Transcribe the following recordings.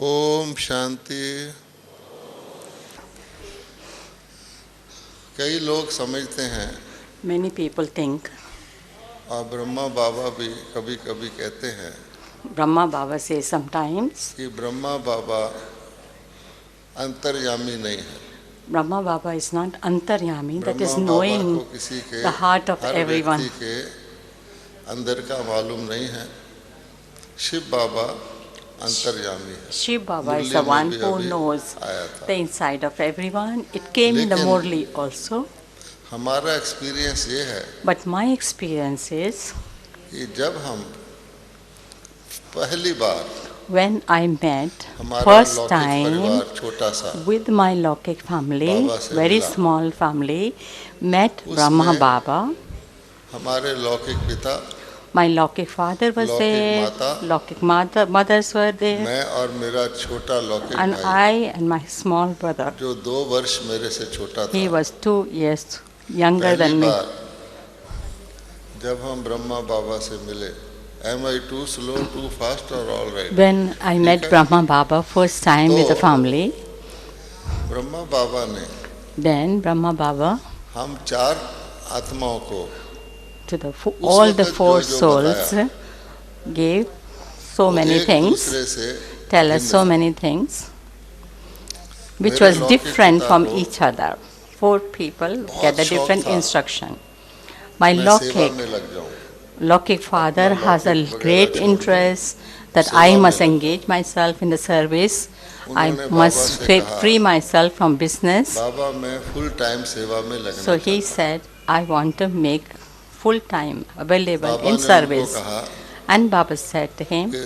ओम शांति। कई लोग समझते हैं Many people think, और ब्रह्मा बाबा भी कभी कभी कहते हैं Brahma Baba says sometimes, कि ब्रह्मा बाबा अंतर्यामी नहीं है। Brahma Baba is not Antaryami, that is Brahma Baba knowing को किसी के the heart of her everyone. व्यक्ति के अंदर का मालूम नहीं है। शिव बाबा अंतर्यामी है। Shiv Baba is Murali the में one भी who अभी knows आया था। the inside of everyone. It came in the लेकिन Murli also. हमारा एक्सपीरियंस ये है But my experience is, कि जब हम पहली बार when I met हमारा first लौकिक time परिवार छोटा सा with my Lokik family, बाबा से very मिला। small family, met उसमें Brahma Baba. हमारे लौकिक पिता, My Lokik father was लौकिक there, माता, Lokik mothers were there, मैं और मेरा छोटा लौकिक and भाई I and my small brother. जो 2 वर्ष मेरे से छोटा He था। was 2 years younger पहली than me. बार जब हम ब्रह्मा बाबा से मिले, am I too slow, too fast or all right? When I met है? Brahma Baba first time with the तो family, ब्रह्मा बाबा ने then Brahma Baba हम 4 आत्माओं को to उस all the वक्त 4 जो souls बताया, gave so वो many एक things, दूसरे से tell us भिन्न so था। many things, which मेरे was लौकिक different पिता from को each other. 4 people बहुत get the शौक different था instruction. My मैं सेवा Lokik में लग जाऊं। Lokik father अपना has a लौकिक वगैरह great छोड़ के interest that सेवा I में must लग engage myself in the service. I उन्होंने बाबा must से कहा, free myself from business. बाबा मैं फुल टाइम सेवा में लगना So he चाहता said, I want to make full time available Baba in ने उनको service. कहा And Baba said to him, कि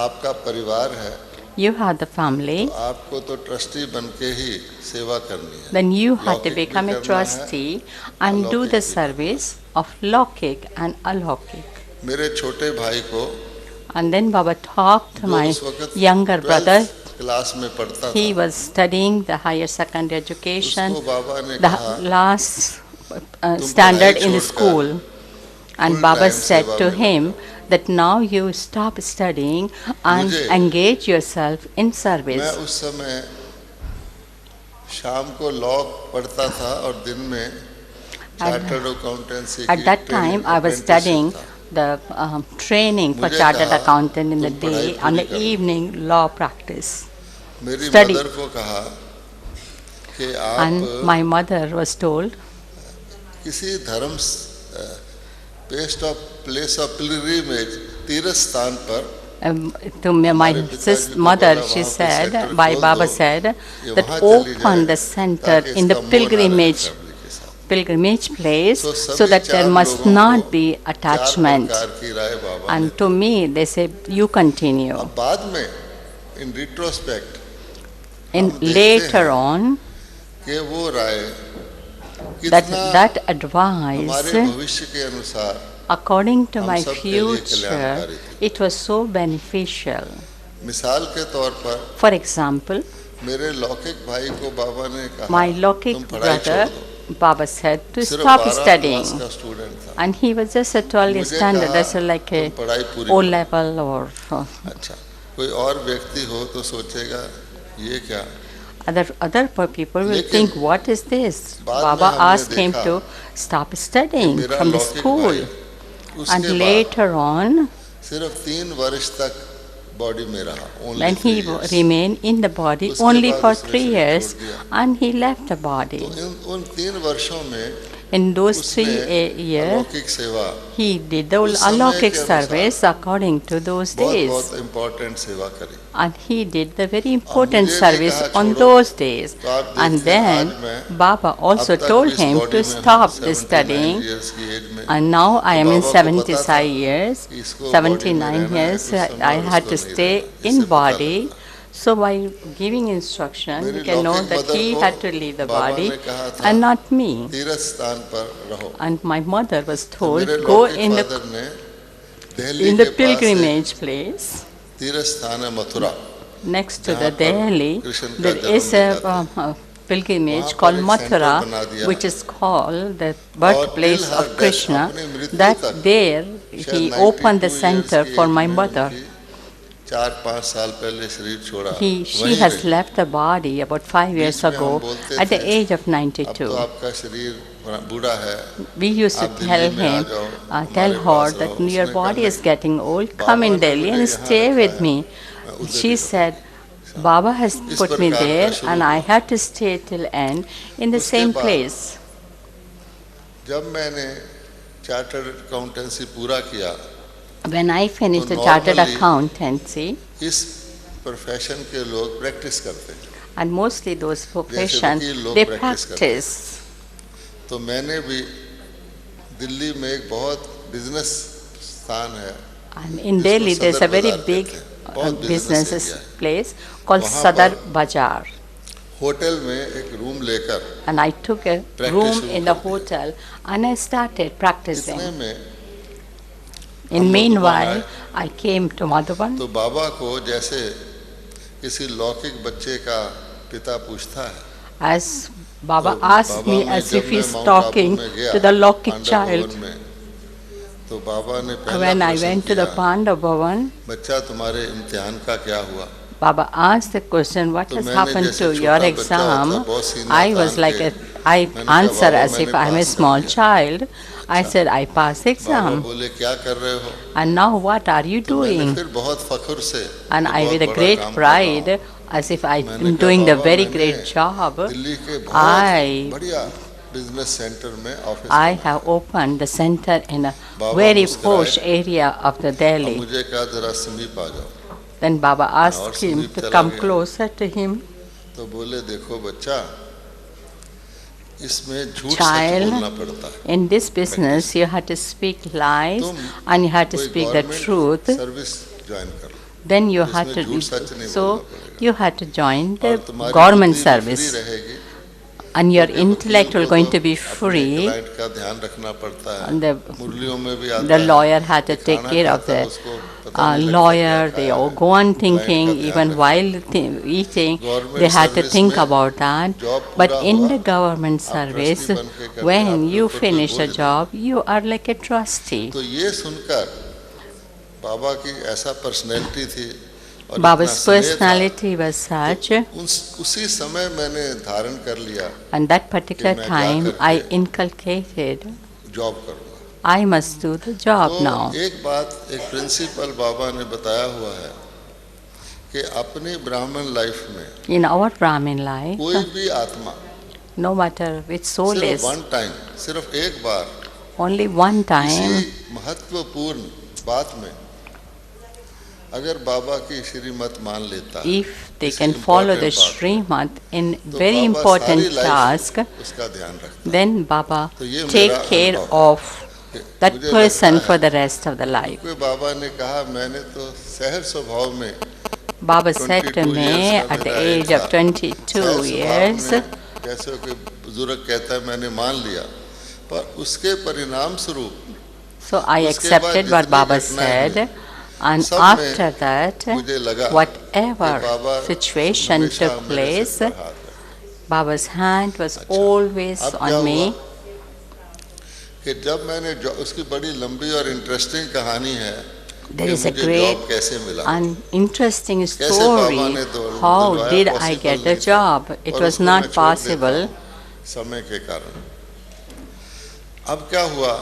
आपका परिवार है you have the तो family, आपको तो ट्रस्टी बन के ही सेवा करनी है। then you have to लौकिक भी become a करना है, trustee and do अलौकिक the भी करना है। service of Lokik and Alokik. मेरे छोटे भाई को And then Baba talked to जो my उस वक्त younger 12th brother. क्लास में पढ़ता He था, was studying the higher secondary education, उसको बाबा ने the कहा last तुम standard पढ़ाई in the छोड़कर school. And full Baba time said सेवा to में him लग that now you stop studying and मुझे- engage yourself in मैं service. उस समय शाम को लॉ पढ़ता था और दिन में chartered accountancy At that time, I was studying the training for मुझे chartered कहा, accountant in the तुम पढ़ाई day, on पूरी the करो। evening law practice. मेरी study. मदर को कहा कि And आप my mother was told, किसी धर्म paste of place of pilgrimage तीर्थ स्थान पर to my हमारे पिताजी को mother, बोला, she वहाँ पे said, सेंटर by खोल Baba दो, said, ये that वहाँ चली open जाए, the center ताकि in the इसका मोह ना रहे pilgrimage फैमिली के साथ। pilgrimage place तो so सभी that there 4 must लोगों not को be 4 attachment. प्रकार की राय बाबा ने And to me, they say, you continue. अब बाद में इन रिट्रोस्पेक्ट And हम देखते later हैं on, कि वो राय that कितना advice, हमारे भविष्य के अनुसार according to हम my सबके लिए future, कल्याणकारी थी। it was so beneficial. मिसाल के तौर पर For example, मेरे लौकिक भाई को बाबा ने कहा my तुम Lokik पढ़ाई छोड़ brother, दो। Baba said to सिर्फ stop 12 studying. क्लास का स्टूडेंट था। And he was just a 12 year मुझे standard, कहा, that's like a तुम पढ़ाई पूरी O करो। level or अच्छा, कोई और व्यक्ति हो तो सोचेगा ये क्या। other people will लेकिन think, what is this? बाद Baba में हमने asked him देखा to stop कि studying मेरा from the लौकिक school. भाई And उसके बाद later on, सिर्फ 3 वर्ष तक बॉडी में रहा, only when 3 he years। remained in the body उसके only बाद for उसने 3 शरीर years, छोड़ दिया। and he left the body. तो उन 3 वर्षों में In those 3 उसने years, अलौकिक सेवा he did the उस समय Alokik के अनुसार service according to those days. बहुत इम्पोर्टेंट सेवा करी। And he did the very important मुझे भी service कहा, on छोड़ो। those days. तो आप And देखते हैं, then आज मैं Baba also अब तक told इस him body to में stop हूँ, the 79 studying. years की एज में। And now I am तो in बाबा को पता 75 था years, कि इसको body में 79 रहना है, years, कुछ समय I और had इसको to नहीं stay रहना। in इससे पता body. लगता। So by giving instruction, मेरी you can know लौकिक that मदर he को had to leave the Baba body ने कहा था, and not me. तीर्थ स्थान पर रहो। And my mother was तो told, मेरे go लौकिक in फादर the, ने दिल्ली in के the पास एक pilgrimage place. तीर्थ स्थान है मथुरा, Next to जहाँ the पर Delhi, कृष्ण का there जन्म is a दिखाते हैं। pilgrimage वहाँ पर called एक Mathura, center बना दिया which है। is called the till birthplace her of death, Krishna. अपनी मृत्यु That तक, there शायद he opened the 92 center years की for age my में mother. उनकी 4-5 साल पहले शरीर छोड़ा She वहीं has रही। left the body about 5 years बीच में हम ago बोलते at the थे, age of अब तो 92. आपका शरीर बूढ़ा है, We used to आप tell दिल्ली में आ him, जाओ, tell हमारे her पास that रहो। your उसने कहा body is नहीं, getting old, come Baba in ने Delhi मुझे and यहाँ stay रखा with है, me. मैं उधर She ही said, रहूँगा। Baba has इस put me प्रकार का there शुरू and I हुआ। had to stay till end in the उसके same बाद place. जब मैंने चार्टर्ड अकाउंटेंसी पूरा किया, When I finished the तो chartered normally accountancy, इस प्रोफेशन के लोग प्रैक्टिस करते हैं, and mostly those जैसे profession, वकील लोग they प्रैक्टिस करते हैं। practice. तो मैंने भी दिल्ली में एक बहुत बिजनेस स्थान है, And in जिसको Delhi, there's सदर a very बाजार big कहते हैं, बहुत business बिजनेस एरिया है। place called वहाँ Sadar पर Bazaar. होटल में एक रूम लेकर And I took a Practice room शुरू in the कर दिया। hotel and I started इतने practicing. में In हम मधुबन meanwhile, आए, I came to Madhuban. तो बाबा को जैसे किसी लौकिक बच्चे का पिता पूछता है, As Baba तो asked बाबा me में as जब if मैं he's माउंट आबू talking में गया to the Lokik Pandav child. भवन में, तो बाबा ने पहला When I प्रश्न went to the किया, Pandav Bhavan, बच्चा तुम्हारे इम्तिहान का क्या हुआ? Baba asked the question, what तो has मैंने happened जैसे to your छोटा बच्चा होता exam? बहुत सीना I तान was like के, I मैंने कहा answered बाबा as if मैंने I'm a पास कर small दिया। child. I said, I passed Baba exam. बोले क्या कर रहे हो? And now what are you तो मैंने doing? फिर बहुत फख्र से And कि I, बहुत with a बड़ा great काम कर रहा हूँ। pride, as if I'm मैंने कहा doing the बाबा very मैंने great job, दिल्ली के बहुत I बढ़िया बिजनेस सेंटर में ऑफिस I बनाया। have opened the center in a Baba very मुस्कुराए, posh area of the अब Delhi. मुझे कहा जरा समीप आ जाओ। Then Baba और asked him समीप to चला come गया। closer to him. तो बोले देखो बच्चा, इसमें झूठ सच Child, बोलना पड़ता है। in this business you had to speak lies तुम and you had to कोई speak the government truth. Service join कर लो, Then you had इसमें to झूठ सच नहीं so बोलना पड़ेगा। you had to join the और तुम्हारी government बुद्धि भी service, फ्री रहेगी, and your क्योंकि intellect वकील will को going तो to be अपने free. क्लाइंट का ध्यान रखना पड़ता है। And the मुरलियों में भी आता the है lawyer had to कि take खाना care of खाता है, the उसको पता नहीं लगता lawyer. क्या They खाया all है, go on क्लाइंट thinking, का ध्यान even रखना। while eating, they government had to service think में about that. जॉब But पूरा in हुआ, the government आप service, ट्रस्टी बन के करते, when आपके you ऊपर कोई finish a बोझ नहीं। job, you are like a trustee. तो ये सुनकर बाबा की ऐसा पर्सनैलिटी थी और इतना Baba's स्नेह था, personality was such, उसी समय मैंने धारण कर लिया and that particular कि मैं time जा I करके inculcated, जॉब करूँगा। I must do the job तो now. एक बात, एक प्रिंसिपल बाबा ने बताया हुआ है कि अपनी ब्राह्मण लाइफ में In our Brahmin life, कोई भी आत्मा no matter which soul सिर्फ is, वन टाइम, सिर्फ एक बार only one time, किसी महत्वपूर्ण बात में अगर बाबा की श्रीमत मान लेता है, if they किसी can follow the important बात में, Srimad in तो very बाबा important सारी लाइफ task, उसका ध्यान रखता है। then Baba तो ये take मेरा care अनुभव है of कि that मुझे person लगता for है the rest of the life. कोई बाबा ने कहा मैंने तो सहज स्वभाव में Baba said to 22 me years का at the मेरा age एज of था। 22 सहज years, स्वभाव में जैसे कोई बुजुर्ग कहता है मैंने मान लिया, पर उसके परिणाम स्वरूप so I उसके बाद accepted what जितनी Baba घटनाएं said, हुई, and सब after में that, मुझे लगा कि whatever बाबा situation हमेशा took मेरे सिर place, पर हाथ रखे। Baba's hand was अच्छा, always अब क्या on हुआ me. कि जब मैंने उसकी बड़ी लंबी और इंटरेस्टिंग कहानी है There कि is a मुझे great जॉब कैसे मिला, and interesting कैसे story बाबा ने how दिलवाया, did I possible get the नहीं था, job. It और was उसको मैं not छोड़ देता possible. हूँ समय के कारण। अब क्या हुआ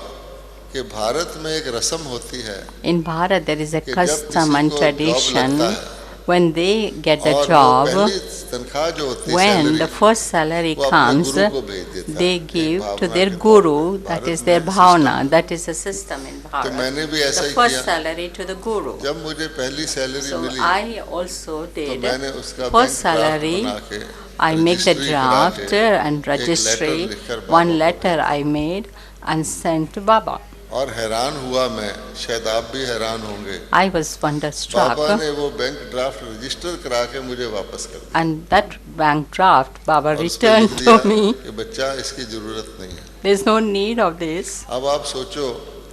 कि भारत में एक रस्म होती है In Bharat, there is a कि जब custom and किसी को जॉब tradition लगता है when they get the और वो job, पहली तनख्वाह जो होती है when salary, the first salary वो अपने comes, गुरु को भेज देता है, they एक give to भावना their के तौर guru, पे। that भारत is में their एक bhavna, system, that is a system in तो Bharat. मैंने भी ऐसा The ही first किया। salary to the guru. जब मुझे पहली सैलरी So मिली I also तो did. मैंने उसका First बैंक ड्राफ्ट salary, बना के I make the रजिस्ट्री करा draft के and एक लेटर registry, लिखकर one बाबा को letter I made and sent to Baba. और हैरान हुआ मैं, शायद आप भी हैरान होंगे, I was wonderstruck, बाबा ने वो बैंक ड्राफ्ट रजिस्टर करा के मुझे वापस कर दिया and that bank draft Baba और उस पे returned लिख दिया to me. कि बच्चा इसकी जरूरत नहीं है। There's no need of this. अब आप सोचो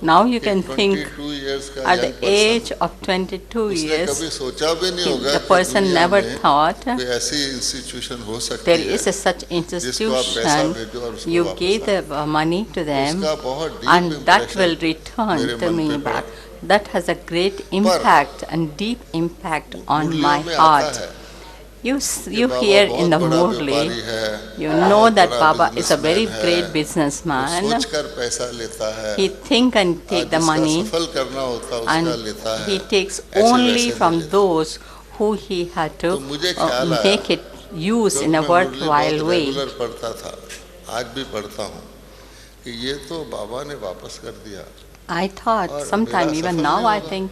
Now you कि can think 22 years का at the young person, age of 22 उसने years, कभी सोचा भी नहीं होगा the कि person दुनिया never में thought कोई ऐसी इंस्टीट्यूशन हो सकती there है is a such जिसको आप पैसा institution, भेजो और उसको you वापस give आए। the money to them, उसका बहुत and deep that will impression return मेरे to मन me पे back. पड़ा। that has a great impact and deep impact on मुरलियों my में आता heart. है You कि बाबा hear in बहुत the बड़ा Murli, व्यापारी है, you बहुत know that बड़ा Baba is a very businessman great है, वो businessman. सोचकर पैसा लेता है, He think and take the जिसका money, सफल करना होता उसका and लेता he है, takes ऐसे only वैसे नहीं from लेता। those who he had to तो मुझे ख्याल आया, make it use in क्योंकि a मैं मुरली worthwhile बहुत way. रेगुलर पढ़ता था, आज भी पढ़ता हूँ, कि ये तो बाबा ने वापस कर दिया। I thought और sometime, मेरा even सफल now, नहीं I होगा। think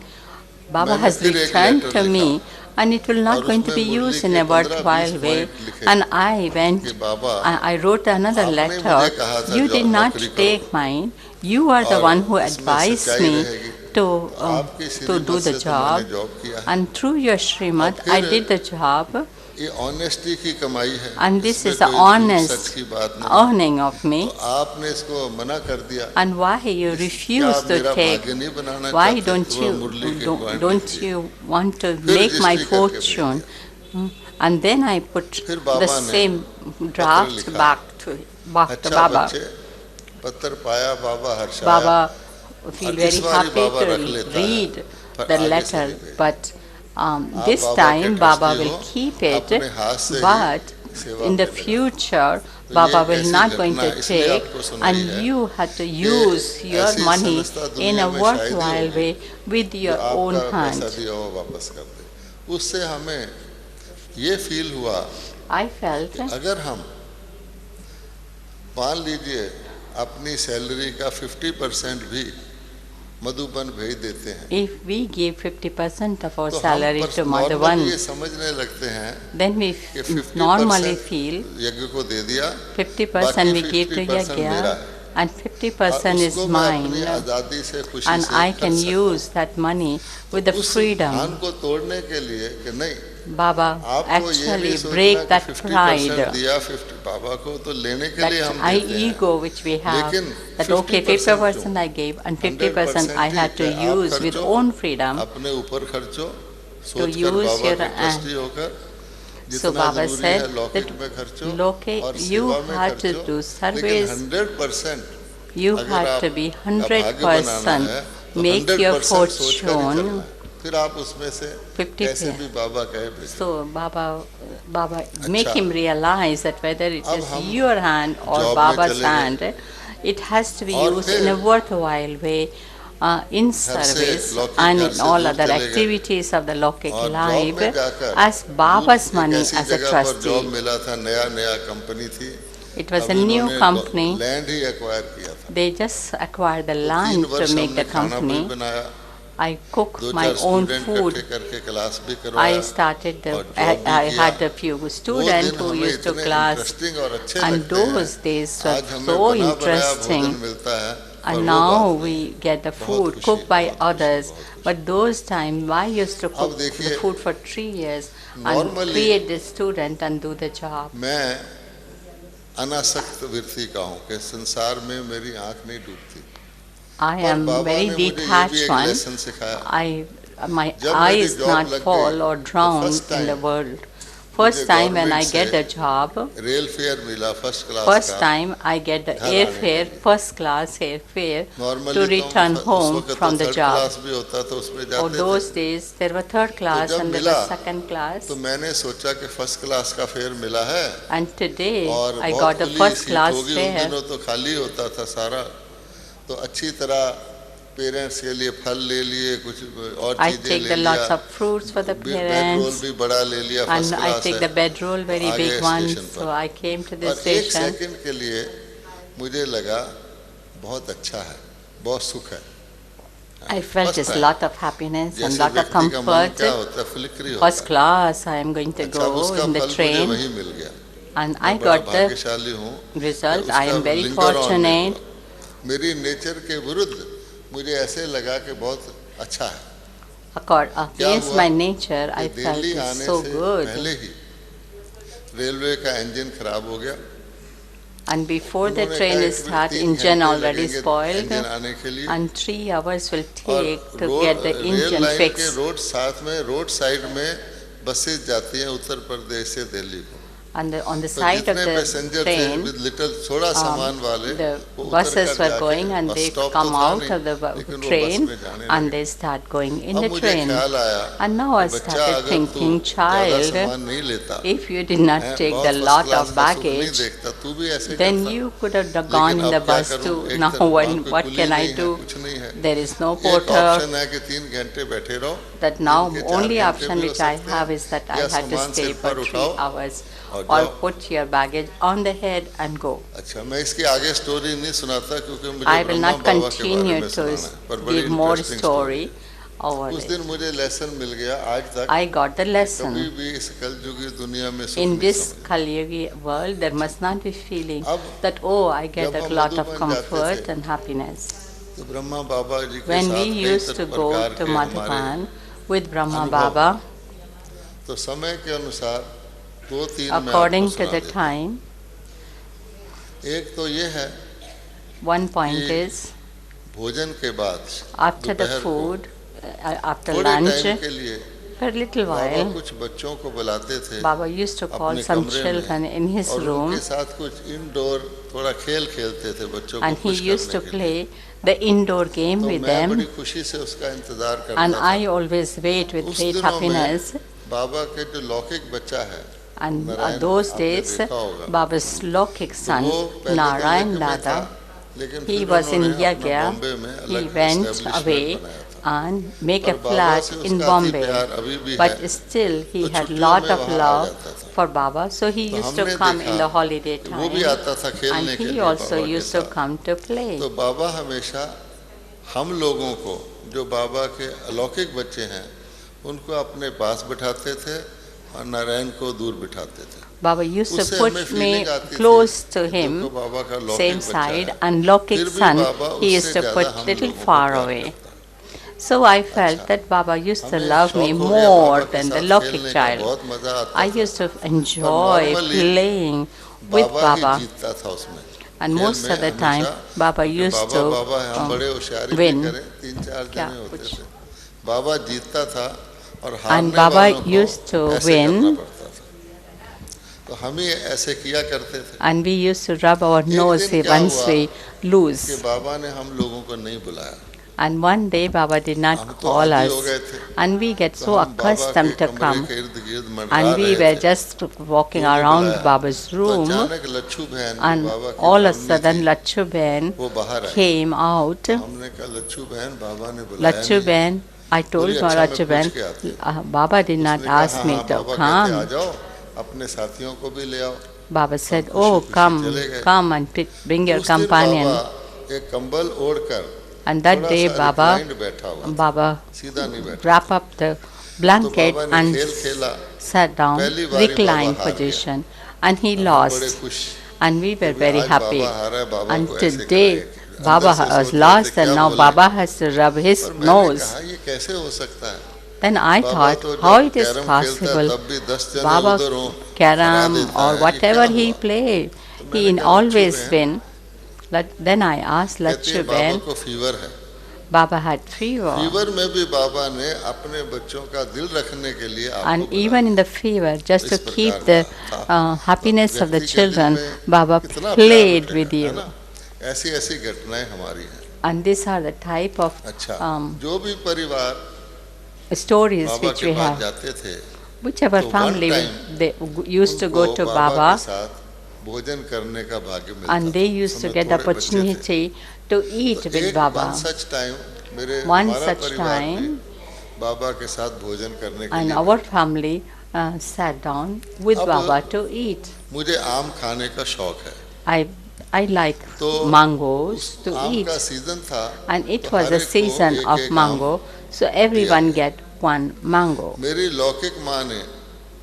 Baba मैंने has फिर एक returned लेटर to लिखा me, and it will और not going to उसमें be मुरली used in के a 15-20 worthwhile way. पॉइंट लिखे And I went, कि बाबा I wrote another आपने मुझे letter. कहा था You did not नौकरी करो take mine. You are the और one who इसमें advised सच्चाई me रहेगी, to आपकी to do श्रीमत the से तो मैंने job, जॉब किया है, and through your और Srimad, I फिर did the job, ये ऑनेस्टी की कमाई है, and this इसमें is the कोई झूठ सच honest की बात नहीं है। earning of तो me. आपने इसको मना कर दिया, And why you क्या refuse आप to मेरा take? भाग्य नहीं बनाना Why चाहते? don't तो वह मुरली you के पॉइंट लिख don't दिए, you want to फिर make my रजिस्ट्री करके भेज fortune? दिया। And then I put फिर the बाबा ने same पत्र draft लिखा, back to अच्छा Baba. बच्चे, पत्र पाया, बाबा हर्षाया, Baba feel और very इस बारी happy बाबा to रख लेता है, read पर the आगे से letter, नहीं भेजा। but आप this बाबा के time Baba ट्रस्टी will हो, keep it, अपने हाथ से ही but सेवा in the में लगा। future तो Baba ये will ऐसी not going घटना to इसलिए take, आपको सुनाई and है you had to कि use your ऐसी money संस्था in दुनिया a में शायद ही worthwhile होगी way with जो your own आपका पैसा hand. दिया हो वापस कर दे। उससे हमें ये फील हुआ I felt कि अगर हम मान लीजिए अपनी सैलरी का 50% भी मधुबन भेज देते हैं, if we give 50% of our तो हम salary to नॉर्मली Madhavan, ये समझने लगते हैं then we कि 50% normally feel यज्ञ को दे दिया, 50% we बाकी give to 50% मेरा Yagya, है, and और 50% is उसको मैं अपनी mine, आज़ादी से खुशी and से I खर्च can सकता use that money with the हूँ। उस freedom. ध्यान को तोड़ने के लिए कि नहीं, Baba आपको ये actually नहीं सोचना break कि that 50% pride, दिया, 50 बाबा को तो लेने के that लिए हम I देते हैं, ego which we have, लेकिन that okay, 50% I gave and 50% I had to use with own freedom अपने ऊपर खर्चो, to सोचकर use बाबा your के ट्रस्टी होकर So जितना Baba जरूरी said है लौकिक में that खर्चो Loke, और you सेवा में had to खर्चो, do लेकिन service, 100% you अगर had आप to be का भाग्य बनाना 100% है तो make your 100% सोचकर ही चलना fortune है, फिर आप उसमें से 50 कैसे भी बाबा कहे भेजो। So Baba make him realize that whether it अब is हम your hand or जॉब में Baba's चले गए hand, it has to be और used in a फिर worthwhile way, in घर से service लौकिक and घर in से all दूर other चले गए activities of the Lokik और जॉब life में जाकर as Baba's एक money ऐसी as a जगह पर जॉब trustee. मिला था, नया कंपनी थी, It was a अभी new उन्होंने company. लैंड ही एक्वायर किया था, They just acquired the तो 3 land to वर्ष make हमने the खाना भी company. बनाया, I cook 2-4 my own student food. इकट्ठे करके क्लास भी I करवाया started the, और जॉब भी I किया। had a few वो students दिन who हमें used to इतने class, इंटरेस्टिंग और अच्छे and लगते हैं, those days were आज हमें so बना बनाया interesting. भोजन मिलता है, पर And वो now बात we नहीं, get the बहुत food खुशी, cooked by बहुत खुशी, others. बहुत खुशी। But those times, I used to अब cook the देखिए, food for 3 years and Normally- create the student and do the job. मैं अनासक्त वृत्ति का हूँ कि संसार में मेरी आंख नहीं डूबती, I पर am बाबा very ने मुझे ये भी detached एक one. लेसन सिखाया। My जब eyes मेरी जॉब not लग fall गई, or तो drown first in the time world. मुझे First time when I government get the से job, रेल फेयर मिला फर्स्ट क्लास first का। time I get the घर आने के airfare, लिए। first class airfare normally to return उस home वक्त from तो the थर्ड job. क्लास भी होता था, उसमें Oh, जाते those थे। days there were third class जब and there मिला, was second class. तो मैंने सोचा कि फर्स्ट क्लास का फेयर मिला है And today और I बहुत got the खुली first सीट class होगी, उन fare. दिनों तो खाली होता था सारा, तो अच्छी तरह पेरेंट्स के लिए फल ले लिए, कुछ और I चीजें take ले the लिया, lots of fruits for the bedroll parents, भी बड़ा ले लिया, first and I class take the है, bedroll, very आगे big one. स्टेशन So पर। I came to the और एक station. सेकंड के लिए मुझे लगा बहुत अच्छा है, बहुत सुख है। I felt First just a time. lot of happiness and जैसे lot of व्यक्ति का मन comfort. क्या होता है, फ्लिकरी होता First है। class, I am going to अच्छा, go उसका in the फल मुझे train, वहीं मिल गया, and मैं I बड़ा got the भाग्यशाली हूँ कि result. I उसका am very लिंगर ऑन नहीं fortunate. हुआ। मेरी नेचर के विरुद्ध मुझे ऐसे लगा कि बहुत अच्छा है। Against हुआ my nature, I कि felt दिल्ली it's आने so से good. पहले ही रेलवे का इंजन खराब हो गया, And before the उन्होंने train कहा is कि start, 3 engine घंटे already लगेंगे spoiled, इंजन आने के लिए, and 3 hours will और take to road get the rail engine line के fixed. रोड साथ में रोड साइड में बसेस जाती हैं उत्तर प्रदेश से दिल्ली को, And on the तो side of जितने the पैसेंजर थे train, विद लिटिल थोड़ा सामान वाले the वो उतर buses कर were जाके going and बस they स्टॉप तो come था out नहीं of the लेकिन वो बस train में जाने and लगे। they start going in अब the मुझे train. ख्याल आया And now I कि बच्चा started अगर तू thinking, ज्यादा child, सामान नहीं लेता if you did not हैं, take बहुत the first lot class of का सुख नहीं baggage, देखता तू भी ऐसे then करता। you could have लेकिन gone in the अब क्या bus करूं, too. एक Now तरफ वहाँ कोई what कुली can I नहीं है, do? कुछ नहीं है। There is no एक porter. ऑप्शन है कि 3 घंटे बैठे रहो, That now दिन के 4 only घंटे option भी हो which I सकते have हैं, is that I या had to सामान stay सिर for पर 3 उठाओ hours और or जाओ। put your baggage on the head and go. अच्छा, मैं इसकी आगे स्टोरी नहीं सुनाता क्योंकि मुझे I will ब्रह्मा not बाबा के बारे continue में to सुनाना है, पर बड़ी give more interesting story story है। over उस it. दिन मुझे लेसन मिल गया आज तक I got the कभी lesson. भी इस कलयुगी दुनिया में सुख In नहीं this समझना। Kalyugi world, there must not be feeling अब that, oh, I get जब a हम lot of मधुबन जाते comfort थे and happiness. तो ब्रह्मा बाबा जी के When we साथ कई used to go प्रकार to के हमारे Madhuban with Brahma अनुभव Baba, तो समय के अनुसार 2-3 मैं आपको according to सुना the देता हूँ। time, एक तो ये है one point कि is भोजन के बाद after the दोपहर को food, after थोड़े lunch, टाइम के लिए for a little Baba while, कुछ बच्चों को बुलाते थे Baba used to call अपने some कमरे children में in his और room उनके साथ कुछ इंडोर थोड़ा खेल खेलते थे बच्चों को and he खुश used to करने के लिए। play the indoor game तो with मैं बड़ी them, खुशी से उसका इंतजार करता and था। I always wait with उस great दिनों में happiness. बाबा के जो लौकिक बच्चा है And नारायण, those आपने days, देखा होगा, Baba's Lokik तो son, वो पहले तो Narayan यज्ञ में था, Dada, लेकिन he फिर was in उन्होंने अपना Yagya, बॉम्बे में he अलग went एस्टेब्लिशमेंट away बनाया था। and make a पर बाबा flat से in उसका अति Bombay. प्यार अभी भी है, But still, he तो had छुट्टियों lot में of वहाँ आ love जाता था। for Baba, so he तो used to हमने come in देखा the holiday कि वो भी time, आता था and खेलने के he लिए also बाबा के used to साथ। come to play. तो बाबा हमेशा हम लोगों को जो बाबा के अलौकिक बच्चे हैं उनको अपने पास बिठाते थे और नारायण को दूर बिठाते थे। Baba used to उससे put हमें me फीलिंग आती close थी to कि him, देखो बाबा का same लौकिक बच्चा side, है, and Lokik फिर भी son, बाबा he used उससे to ज्यादा put हम little लोगों को far प्यार away. करता है। So I felt अच्छा, that Baba used to हमें love me शौक हो गया more बाबा के than the साथ Lokik खेलने का, child. बहुत मजा आता I था। used to पर enjoy normally playing with Baba he Baba, जीतता था उसमें and खेल most में of the time हमेशा, Baba क्योंकि used बाबा to बाबा है, हम बड़े होशियारी भी win. करें 3-4 क्या जने होते कुछ? थे, बाबा जीतता था और And हारने Baba वालों को used to ऐसे करना win, पड़ता था। तो हम ही ऐसे किया करते थे। and we used to rub our एक nose दिन क्या once हुआ we कि lose. बाबा ने हम लोगों को नहीं बुलाया, And one day Baba did not हम तो call आदी हो us, गए थे, and we get तो so हम बाबा के accustomed to कमरे come, के इर्द गिर्द मंडरा and we रहे were थे, just walking तो नहीं around बुलाया। Baba's तो room, अचानक लच्छू बहन जो and बाबा की all of a Brahmani sudden थी, Lachu Ben वो बाहर आई। came out. तो हमने कहा लच्छू बहन बाबा ने बुलाया Lachu नहीं। Ben, I told बोली अच्छा मैं Lachu पूछ Ben, के आती हूँ। Baba did not उसने कहा ask हाँ me हाँ to बाबा कहते आ come. जाओ अपने साथियों को भी ले आओ। Baba हम said, खुशी oh, खुशी come, चले गए। come and bring your उस दिन companion. बाबा एक कंबल ओढ़कर And that थोड़ा day सा Baba, reclined बैठा हुआ था, Baba सीधा नहीं बैठा wrap था। up the तो blanket बाबा ने and खेल खेला, sat down, पहली बारी बाबा reclined हार गया। position, and he अब हम बड़े lost. खुश And we were कि very आज happy. बाबा हारा है, बाबा And को ऐसे today कराएंगे। Baba अंदर से was सोच रहे थे lost, and क्या now बोलेंगे। Baba has to rub his पर मैंने nose. कहा ये कैसे हो सकता है, Then I बाबा thought, तो how जब it is कैरम खेलता है possible, तब भी 10 जने Baba उधर हों, हरा carom देता or है, ये whatever क्या he हुआ? played, तो he मैंने in कहा लच्छू always बहन, win. Then I asked कहती है Lachu बाबा Ben, को फीवर है। Baba had fever. फीवर में भी बाबा ने अपने बच्चों का दिल रखने के लिए आपको And बुलाया। even in the fever, just to इस keep प्रकार the का था। happiness of the व्यक्ति के दिल children, में Baba कितना प्यार played उठेगा, with है you. ना? ऐसी ऐसी घटनाएं हमारी हैं। And these are the type of अच्छा, जो भी परिवार stories बाबा which के we पास have. जाते थे, Whichever तो one family time they used to go उनको to बाबा के Baba, साथ भोजन करने का भाग्य मिलता and they था। used to उसमें get the थोड़े बच्चे थे। opportunity to eat तो with एक Baba. one such time मेरे One हमारा such परिवार भी time, बाबा के साथ भोजन करने के and लिए our बैठा। family sat down with अब Baba to eat. मुझे आम खाने का शौक है, I like तो mangoes उस to आम eat, का सीजन था, and it तो was हर a एक को season एक of एक आम mango, so everyone get one mango. मेरी लौकिक माँ ने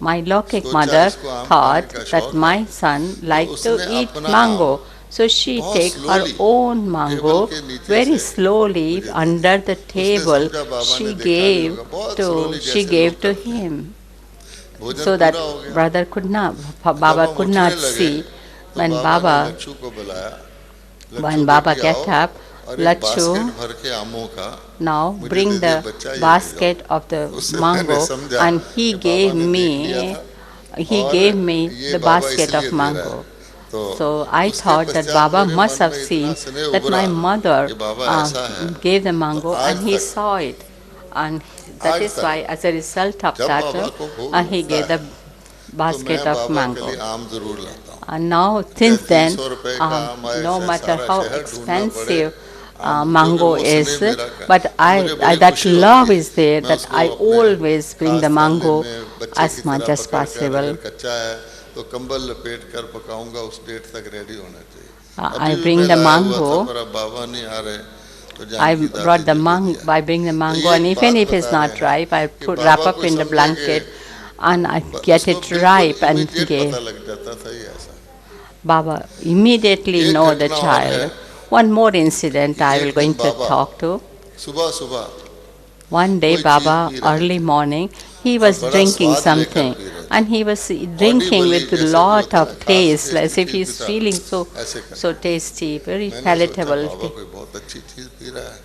My Lokik सोचा mother इसको आम thought खाने का that शौक my है, son liked to उसने eat अपना mango, so she बहुत take her slowly own mango table के नीचे very से slowly मुझे दी। under the उसने table. समझा बाबा She ने देखा नहीं gave होगा, बहुत to slowly she जैसे gave लोग to करते हैं। him, भोजन so that पूरा हो गया। brother could not, जब Baba हम could उठने not लगे see. तो When बाबा ने Baba, लच्छू को बुलाया, when लच्छू Baba बेटी get आओ up, और एक Lachu, बास्केट भर के आमों का now मुझे bring दे दिया, the बच्चा ये ले जाओ। basket of the उससे मैंने mango, समझा and he कि बाबा gave ने देख लिया me था he और gave me ये the बाबा basket इसलिए of दे रहा है। mango. तो So I उसके thought that पश्चात Baba मेरे must मन have में इतना seen स्नेह that उभरा my कि mother बाबा ऐसा है। gave the तो mango आज and he तक saw it. And that आज is तक why, as a result of जब that, बाबा को भोग he लगता gave the है तो मैं basket of बाबा के mango. लिए आम जरूर लाता हूँ। And now, चाहे since then, 300 रुपए का आम आए, no चाहे matter सारा how शहर ढूंढना पड़े expensive आम, क्योंकि mango वो स्नेह is, मेरा का but मुझे बड़ी that खुशी होती love है। is there, मैं that उसको I अपने always bring the खास थाली mango में बच्चे की as much तरह as पकड़ कर, अगर possible. कच्चा है तो कंबल लपेट कर पकाऊंगा, उस डेट तक रेडी होना चाहिए। I अभी भी bring मैं the लाया हुआ था, mango. पर अब बाबा नहीं आ रहे तो I जान की दादी brought the ने दे mango. दिया। I bring the तो mango, ये and एक even बात if it's बता रहे not हैं ripe, I कि put wrap बाबा up कोई in the समझे कि blanket and I get उसको it बिल्कुल ripe and इमीडिएट give. पता लग जाता था ये ऐसा। Baba immediately एक know the घटना और है child. One more incident कि I will एक दिन going to Baba talk to. सुबह सुबह One day, कोई चीज Baba, पी रहे early थे morning, he और was बड़ा drinking स्वाद लेकर something, पी रहे थे। and he was drinking ऑडिबली with a जैसे भी lot होता है, of खास taste, as if tasty he's पीता, feeling so ऐसे so करके tasty, very मैंने सोचा palatable. बाबा कोई बहुत अच्छी चीज पी रहा है।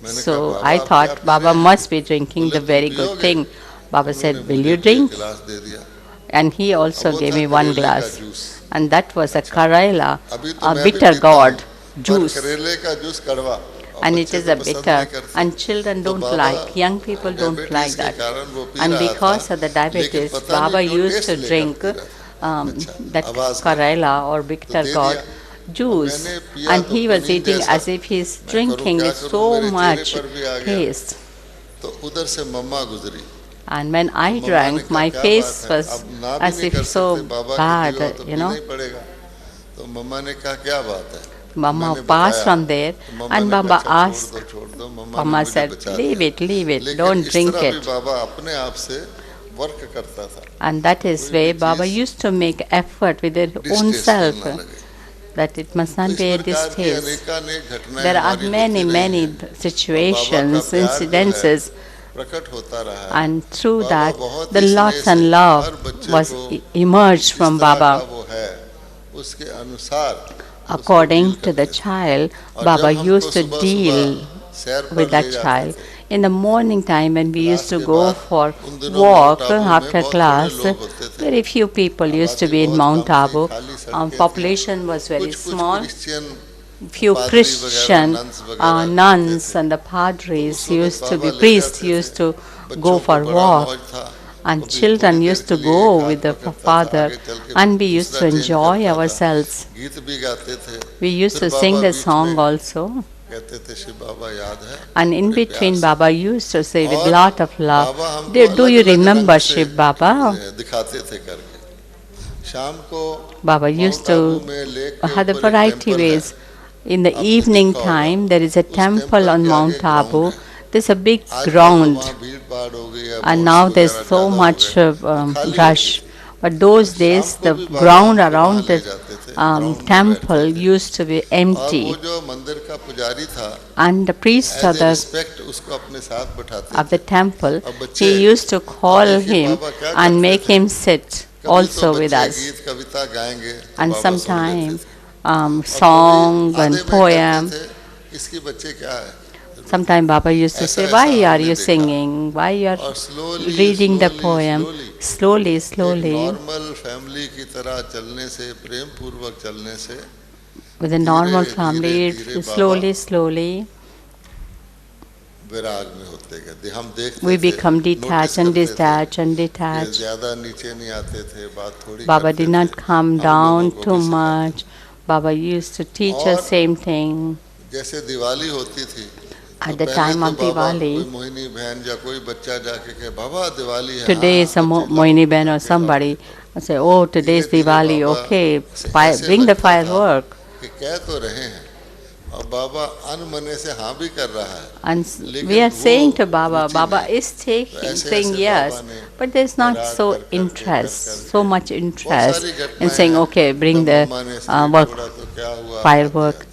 मैंने कहा So बाबा I आप क्या thought पी रहे Baba हैं? must be drinking बोले the तुम very good पियोगे? thing. Baba उन्होंने said, "Will मुझे you भी एक drink?" गिलास दे दिया। And he अब also वो gave था me one करेले का glass, juice. and that was a अच्छा, Karela, अभी तो a मैं भी bitter पीता हूँ, gourd पर juice. करेले का जूस कड़वा और And it बच्चे is तो a पसंद नहीं bitter, करते। and children तो don't Baba like, young people don't like diabetes के that. कारण वो पी And रहा था, because of the लेकिन diabetes, पता नहीं Baba क्यों used टेस्ट to लेकर drink पी रहा था। अच्छा, that आवाज करके Karela or तो bitter दे gourd दिया। अब juice, मैंने पिया and तो he was कमीन eating जैसा, as if he's मैं करूँ drinking क्या with करूँ, so मेरे चेहरे much पर भी आ गया। taste. तो उधर से मम्मा गुजरी। And when तो I मम्मा ने drank, कहा my क्या बात face है, अब was ना भी as नहीं if कर सकते, so बाबा की दी हो bad, तो you पीना know. ही पड़ेगा। तो मम्मा ने कहा क्या बात है, Mama मैंने passed बताया from there, तो मम्मा and ने कहा Baba अच्छा asked, छोड़ दो, मम्मा ने Mama मुझे said, बचा leave दिया। it, लेकिन don't इस drink तरह भी it. बाबा अपने आप से वर्क करता था, And that is कोई भी where Baba चीज used to make effort with their own distasteful self, ना लगे। that it must तो not इस be a प्रकार की distaste. अनेकानेक घटनाएं There are हमारी होती रही many हैं और बाबा का situations, प्यार जो है incidences, प्रकट होता रहा है। and through बाबा that, बहुत the ही स्नेह lots से and love हर बच्चे was को emerged जिस from तरह का Baba. वो है उसके अनुसार उसको डील According to the करते थे। child, और Baba जब हमको used to सुबह सुबह deal सैर with पर ले that जाते child. थे, In the morning time, when we used class to के go बाद, for उन दिनों माउंट walk आबू में after बहुत बड़े class, लोग होते थे, very few people used to आबादी be in बहुत Mount कम थी, Abu. खाली सड़कें थी, Population was very कुछ कुछ small. क्रिश्चियन Few पादरी वगैरह Christian नन्स वगैरह दिखते nuns थे। and the तो padris उस वक्त used to बाबा be, ले priests जाते थे, used to go बच्चों को for बड़ा walk, मौज था, and कभी children थोड़ी देर used के to लिए go एक हाथ with the पकड़ता था, father, आगे चल के and we used दूसरा to चेंज enjoy करता था, ourselves. गीत भी गाते थे। We used फिर to Baba sing the beach song में also. कहते थे शिव बाबा याद है, And in बड़े प्यार between, से, Baba used to say with और lot of love, बाबा हमको Do अलग you अलग रंग remember से Shiv Baba? दिखाते थे करके। शाम को Baba used mount Abu to में लेक के have the ऊपर एक variety टेम्पल है, ways. In the आपने evening देखा होगा, time, there is a उस temple टेम्पल on के आगे Mount ग्राउंड Abu. है। There's a big आजकल तो ground, वहाँ भीड़ भाड़ हो गई है, and मॉल्स now there's वगैरह so ज्यादा हो much गए, वो खाली होती rush. थी। But तो those शाम days, को the भी बाबा ground हमको वहाँ around ले the जाते थे, ग्राउंड में बैठते temple थे, used to be और वो empty, जो मंदिर का पुजारी था and the priest as a respect उसको अपने साथ बैठाते of थे। the temple, और बच्चे, he used to अब call देखिए him बाबा क्या and करते make थे, him sit कभी तो also with बच्चे us. गीत कविता गाएंगे तो And बाबा सुन लेते sometime थे, और song कभी and आधे में poem. कहते थे इसके बच्चे क्या है, Sometime Baba used to ऐसा say, ऐसा why are हमने you देखा। singing? Why you are और slowly reading the slowly poem? Slowly Slowly, एक slowly, नॉर्मल फैमिली की तरह चलने से, प्रेम पूर्वक चलने से with a धीरे normal धीरे family, धीरे बाबा slowly, slowly, विराग में होते गए। हम देखते we थे, become नोटिस detached and करते थे detached and कि detached. ज्यादा नीचे नहीं आते थे, बात थोड़ी Baba करते did थे, not come हम लोगों down को too भी सिखाते much. Baba used to teach और us same thing. जैसे दिवाली होती थी तो At the पहले time तो of बाबा कोई Diwali, मोहिनी बहन या कोई बच्चा जाके कहे बाबा दिवाली है, today is a बच्चे लाओ Moini Ben or पटाखे लाओ। somebody say, oh, धीरे today's धीरे Diwali, बाबा okay, से ऐसे bring the लगता था firework. कि कह तो रहे हैं और बाबा अनमने से हाँ भी कर रहा है, And लेकिन we are वो saying to Baba, Ruchi Baba नहीं। is तो taking, ऐसे saying ऐसे yes, बाबा ने but there's not Virag so कर करके interest, so much बहुत interest सारी in घटनाएं saying, हैं। okay, bring जब the मम्मा ने शरीर work, छोड़ा तो क्या हुआ, firework.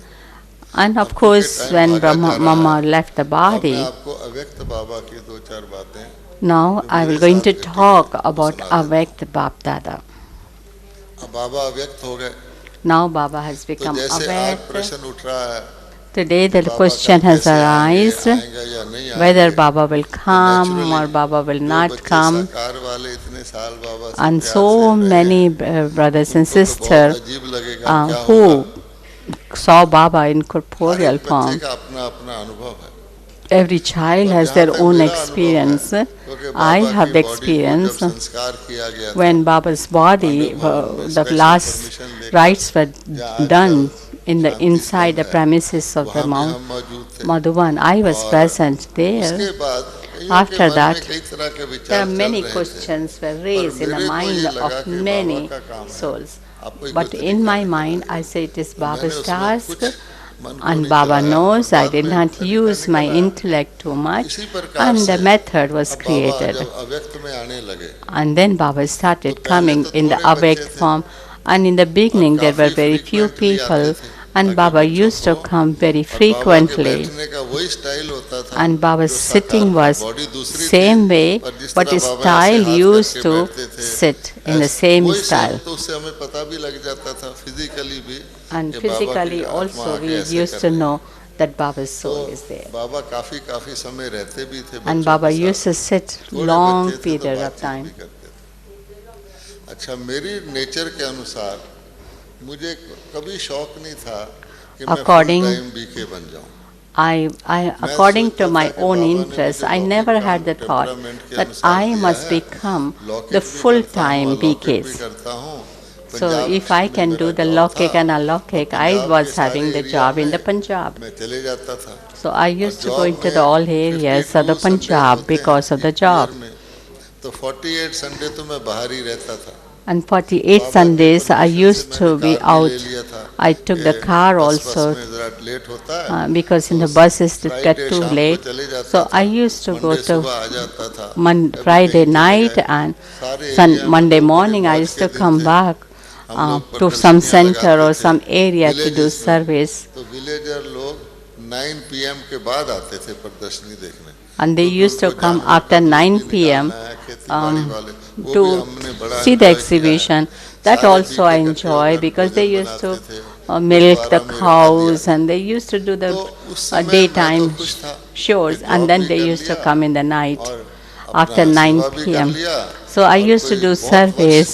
And अब of क्योंकि course, टाइम when भागा जा रहा Mama है, left the अब मैं body, आपको अव्यक्त बाबा की दो चार बातें now जो I मेरे will going साथ to घटी हैं talk वो about सुना देता हूँ। Avekt Bap Dada. अब बाबा अव्यक्त हो गए Now Baba has तो become जैसे आज Avekt. प्रश्न उठ रहा है Today the बाबा question कब has कैसे आएंगे, arisen आएंगा या नहीं whether आएंगे। Baba will तो come or naturally Baba will जो not बच्चे come. साकार वाले इतने साल बाबा से And प्यार से so रहे many हैं, brothers and उनको तो बहुत sisters अजीब लगेगा क्या होगा। who saw Baba in her corporeal एक बच्चे form. का अपना अपना अनुभव है। Every child पर has जहाँ their तक own मेरा अनुभव है, experience. क्योंकि I बाबा have की the बॉडी को जब experience संस्कार किया गया था, when Baba's body, पांडव भवन में the स्पेशल last परमिशन लेकर, rites were जहाँ आजकल done in the Shanti inside स्तंभ the है, premises of the वहाँ भी Mount हम मौजूद थे। Madhuban. I was और present there. उसके बाद कईयों के After मन that, में कई तरह के there विचार are चल many रहे थे, questions were पर raised in the मेरे को mind ये लगा of कि बाबा many का काम है, souls. आपको ही कोई But in तरीका my निकल mind, I आएगा। say it is तो मैंने Baba's उसमें task, कुछ मन को and नहीं Baba चलाया, और knows I बाद did में not तरीका use my निकल आया। intellect too much, इसी प्रकार and से the method was अब बाबा created. जब अव्यक्त में आने लगे, And then Baba तो started पहले coming तो in the थोड़े बच्चे awake थे form, and in the और beginning there were काफी very few फ्रीक्वेंटली आते people, थे and ताकि Baba बच्चों used to को, come very और बाबा के frequently. बैठने का वही स्टाइल होता था And Baba's जो साकार sitting था। was बॉडी दूसरी थी, same way, पर जिस but तरह his बाबा ऐसे style हाथ used करके to बैठते थे, sit in the same वही सेम, style. तो उससे हमें पता भी लग जाता था फिजिकली भी And कि बाबा की physically आत्मा also आके we ऐसे used कर to रही है। know that Baba's तो soul is there. बाबा काफी समय रहते भी थे And बच्चों Baba के used to साथ, sit थोड़े long बच्चे थे तो period of बातचीत time. भी करते थे। अच्छा, मेरी नेचर के अनुसार मुझे कभी शौक नहीं था कि मैं फुल According टाइम बीके बन जाऊं। मैं according सोचता to था my कि own बाबा ने interest, मुझे I लौकिक never काम had the thought टेम्परामेंट के that अनुसार I दिया must है, become लौकिक the भी करता हूँ full-time अलौकिक भी BKs. करता हूँ। So पंजाब if I में can do मेरा the जॉब था Lokik and और Alokik, I पंजाब के was सारे having the area job in में the Punjab. मैं चले जाता था। So I और used to go job into में the all areas of the 52 Sunday Punjab होते हैं because of the एक job. ईयर में, तो 48 संडे तो मैं बाहर ही रहता था। And 48 बाबा के Sundays I परमिशन से used मैंने to be कार भी ले out. लिया था I took कि the car बस also में जरा लेट होता है, because in तो the buses it Friday get too शाम को late. चले जाता So I था, used to go Monday to सुबह आ जाता था, कभी Friday कहीं चले night, गए। and सारे एरिया में Monday वो बड़े morning I मौज used के to दिन come थे। back हम लोग to some प्रदर्शनियां center लगाते or थे some area to do villages में, service. तो विलेजर लोग 9 PM के बाद आते थे प्रदर्शनी देखने, And they क्योंकि used to उनको come जानवर after का दूध 9 भी p.m. निकालना है, खेती बाड़ी वाले, वो भी to हमने बड़ा see the एंजॉय किया है। exhibition. That सारे also I बीके इकट्ठे enjoy होकर because they भोजन used to बनाते थे, milk the गुरुद्वारा में रखा दिया cows, था। and they used to do the तो उस समय मैं तो daytime खुश था shows, कि and जॉब then भी they कर used to लिया come in the night और after अपना 9 सेवा भी कर p.m. लिया। So I और used to कोई do बहुत वर्ष service.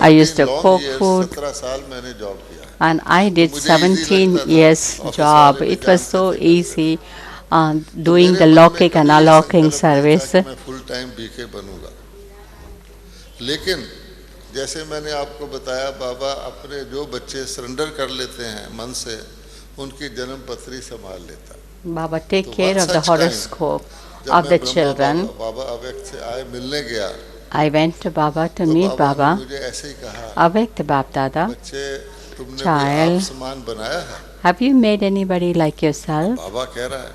I used 17 to long cook years food, 17 साल मैंने जॉब किया है। and I तो did मुझे इजी 17 लगता था, years ऑफिस job. वाले भी It was जानते so थे करते easy थे। तो doing मेरे the मन में Lokik and कभी ये Alokik संकल्प नहीं था service. कि मैं फुल टाइम बीके बनूंगा। लेकिन जैसे मैंने आपको बताया, बाबा अपने जो बच्चे सरेंडर कर लेते हैं मन से, उनकी जन्म पत्री संभाल लेता। Baba take तो care one of the such time, horoscope जब of मैं the ब्रह्मा children. बाबा अव्यक्त से आए मिलने गया, I went to Baba to तो meet बाबा ने Baba. मुझे ऐसे ही कहा, Avekt Bab Dada, बच्चे तुमने कोई Child, आप समान बनाया है? have you made anybody like yourself? बाबा कह रहा है,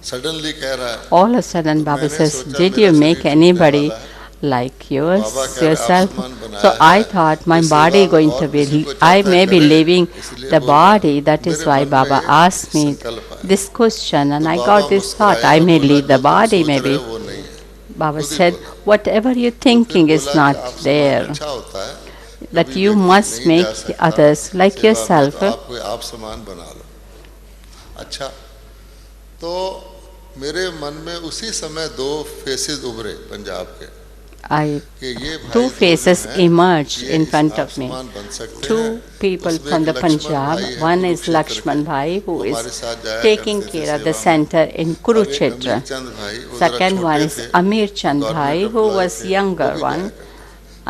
सडनली कह रहा है। All of a sudden तो Baba मैंने says, सोचा did मेरा you make शरीर टूटने anybody वाला है। like बाबा कह रहे आप yourself? समान बनाया So I है, thought my ये body सेवा going और to किसी be, को I चाहता may be करे, leaving इसलिए the बोल रहा है। body. That is मेरे why मन Baba में asked me संकल्प आया। this question, and तो I Baba got this thought, मुस्कुराए I और may बोला, leave जो the तुम body सोच रहे maybe. हो वो नहीं है। Baba खुद ही said, बोला। whatever you're तो फिर thinking is बोला कि not आप समान there, अच्छा होता है, that कभी you व्यक्ति must नहीं जा make सकता others like सेवा में, yourself. तो आप कोई आप समान बना लो। अच्छा, तो मेरे मन में उसी समय 2 फेसेस उभरे पंजाब के कि ये भाई 2 जो faces हैं, emerged ये in इस front आप of me. समान बन सकते 2 हैं। people उसमें from एक the लक्ष्मण Punjab. भाई हैं One is कुरुक्षेत्र Lakshman के, Bhai, who वो is हमारे साथ जाया taking करते थे care of the सेवा में। center in और एक Kurukshetra. अमीर चंद भाई, वो जरा Second one छोटे is थे, Amir Chand government Bhai, who employ was थे, वो younger भी one, जाया करते।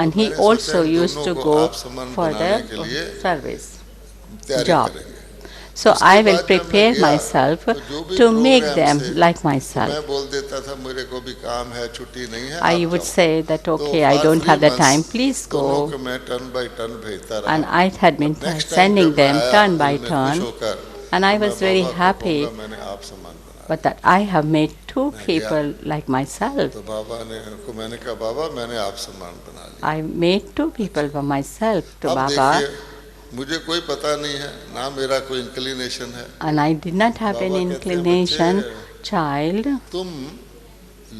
and तो he मैंने सोचा also इन used to दोनों को go आप समान for बनाने के the लिए service तैयारी job. करेंगे। So उसके I will बाद जब मैं prepare गया, myself तो जो भी to make प्रोग्राम them से, like तो myself. मैं बोल देता था मेरे को भी काम है, छुट्टी नहीं है, I आप would जाओ। say that, तो okay, I for don't 3 have the months time, please दोनों go. को मैं टर्न बाय टर्न भेजता रहा। And I had been और नेक्स्ट टाइम sending जब मैं them आया turn by दिल में खुश turn, होकर, and I तो मैं was very बाबा को happy, कहूँगा मैंने आप समान बनाया। but that I have made 2 मैं गया, people like myself. तो बाबा ने को मैंने कहा बाबा मैंने आप समान बना लिया। I made 2 people for myself to अब Baba, देखिए, मुझे कोई पता नहीं है, ना मेरा कोई इंक्लिनेशन है। and I did not have Baba any कहते हैं, inclination. बच्चे, Child, तुम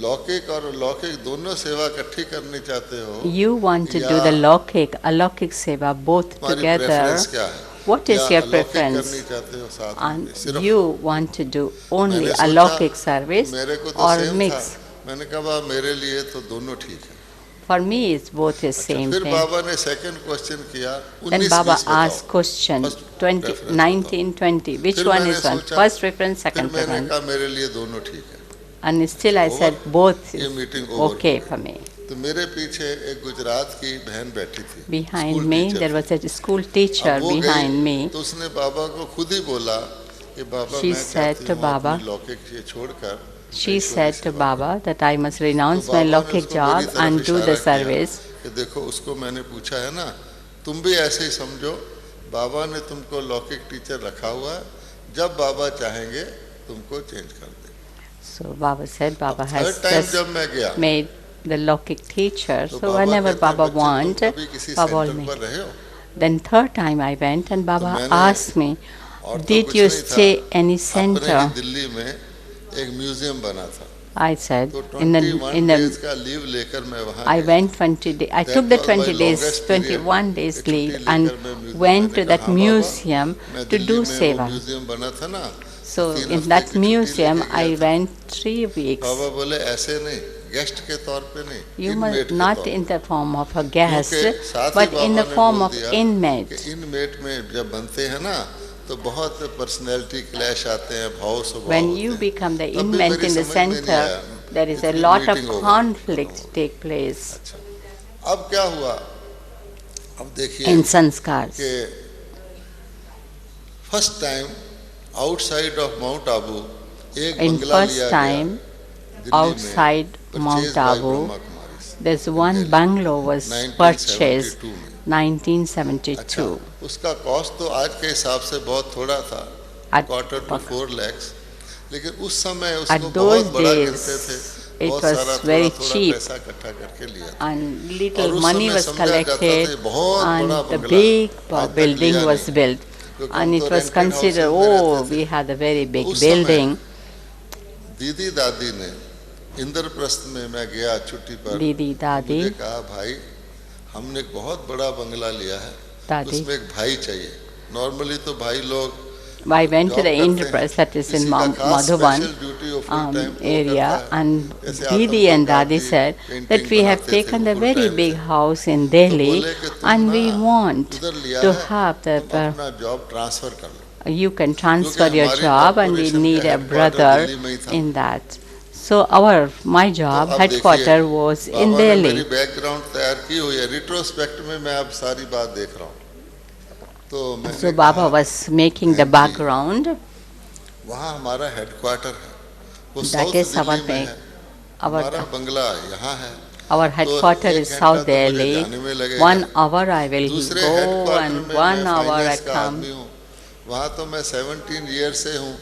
लौकिक और अलौकिक दोनों सेवा इकट्ठी करनी चाहते हो, you want to do या the Lokik, Alokik Seva both तुम्हारी together, प्रेफरेंस क्या है? what या is your अलौकिक preference? करनी चाहते हो साथ में And सिर्फ? you want to do only मैंने a सोचा, Alokik service मेरे को तो or सेम था, mix? मैंने कहा बाबा मेरे लिए तो दोनों ठीक है। For me, it's both the अच्छा, same फिर thing. बाबा ने सेकंड क्वेश्चन किया, Then 19-20 Baba बताओ, asked question First 20, preference 19, 20. Which फिर one मैंने is one? सोचा, First preference, फिर second मैंने preference. कहा मेरे लिए दोनों ठीक है। And still I Over. said both ये is मीटिंग ओवर okay हो for गई। me. तो मेरे पीछे एक गुजरात की बहन बैठी थी, Behind school me, teacher there थी। was a school teacher अब वो behind गई me. तो उसने बाबा को खुद ही बोला कि बाबा She मैं said चाहती to हूँ Baba, अपनी लौकिक ये छोड़कर She ईश्वरी said to सेवा Baba that I must तो renounce my बाबा ने Lokik उसको मेरी job तरफ and do इशारा the किया service. कि देखो उसको मैंने पूछा है ना, तुम भी ऐसे ही समझो, बाबा ने तुमको लौकिक टीचर रखा हुआ है, जब बाबा चाहेंगे तुमको चेंज कर देंगे। So Baba said Baba अब has थर्ड टाइम just जब मैं गया made the Lokik teacher. तो So बाबा whenever कहते हैं, Baba बच्चे तुम want, कभी किसी Baba will सेंटर make. पर रहे हो? Then third time I went and Baba मैंने asked me, और तो did कुछ you नहीं था, stay any अपने ही center? दिल्ली में एक म्यूजियम बना था, I said, तो in 21 the डेज का लीव लेकर मैं वहाँ I गया। went 20 days. I That took the was my 20 days, longest period 21 days कि छुट्टी leave and लेकर मैं म्यूजियम went मैंने to कहा, that हाँ बाबा, museum मैं to दिल्ली do में वो seva. म्यूजियम बना था ना, So 3 in हफ्ते that की छुट्टी museum लेके I गया था। went 3 weeks. बाबा बोले ऐसे नहीं, गेस्ट के तौर पे नहीं, You इनमेट must के not तौर in पे। the form of a guest, क्योंकि साथ ही but in बाबा the ने form बोल of दिया inmate. कि इनमेट में जब बनते हैं ना तो बहुत पर्सनैलिटी क्लैश आते हैं, भाव स्वभाव When होते you हैं। become the तब भी inmate मेरी in the समझ में नहीं center, आया, there is a इतनी lot of मीटिंग हो गई। conflict take place अच्छा, अब क्या हुआ? अब देखिए in sanskars. कि first time outside of mount Abu एक In बंगला first लिया time गया दिल्ली outside में, Mount purchased by Abu, Brahma Kumari से, there's one Delhi, bungalow was 1972 purchased में। 1972 अच्छा, उसका कॉस्ट तो आज के हिसाब से बहुत थोड़ा था, At- क्वार्टर टू 4 lakhs, लेकिन उस समय At उसको those बहुत बड़ा days, गिनते थे, it बहुत was सारा very थोड़ा cheap. पैसा इकट्ठा करके लिया था। and और little उस money समय was समझा जाता collected था बहुत and बड़ा the बंगला, big आज तक building लिया was नहीं, built क्योंकि and हम it तो was rented considered, houses में oh, रहते थे। we had a very तो big उस समय building. दीदी दादी ने इंद्रप्रस्थ में मैं गया छुट्टी पर, Didi, Dadi, मुझे कहा भाई हमने एक बहुत बड़ा बंगला लिया है, Dadi. उसमें एक भाई चाहिए। नॉर्मली तो भाई लोग I went to job the करते हैं, enterprise that is in किसी का खास Madhuban स्पेशल ड्यूटी और फुल टाइम वो area, करता है। and जैसे Atam Didi and Prakash Dadi ji said painting that we have बनाते थे, taken वो a full very time big थे। house in तो Delhi बोले कि तुम and ना we want उधर लिया to है, have तुम the अपना जॉब ट्रांसफर कर लो, you can transfer क्योंकि your हमारी job and we corporation need का a हेडक्वार्टर brother दिल्ली में ही था। in that. So my job तो अब headquarter देखिए, was in बाबा ने मेरी Delhi. बैकग्राउंड तैयार की हुई है, रिट्रोस्पेक्ट में मैं अब सारी बात देख रहा हूँ। तो मैंने So Baba कहा, was making the "बहन जी, background. वहाँ हमारा हेडक्वार्टर है, वो That south is our Delhi में thing. है, हमारा Our बंगला यहाँ है। Our तो headquarter एक is घंटा South तो मुझे Delhi. जाने में लगेगा। 1 hour I will दूसरे go हेडक्वार्टर and में 1 मैं hour I फाइनेंस का come. आदमी हूँ, वहाँ तो मैं 17 ईयर से हूँ,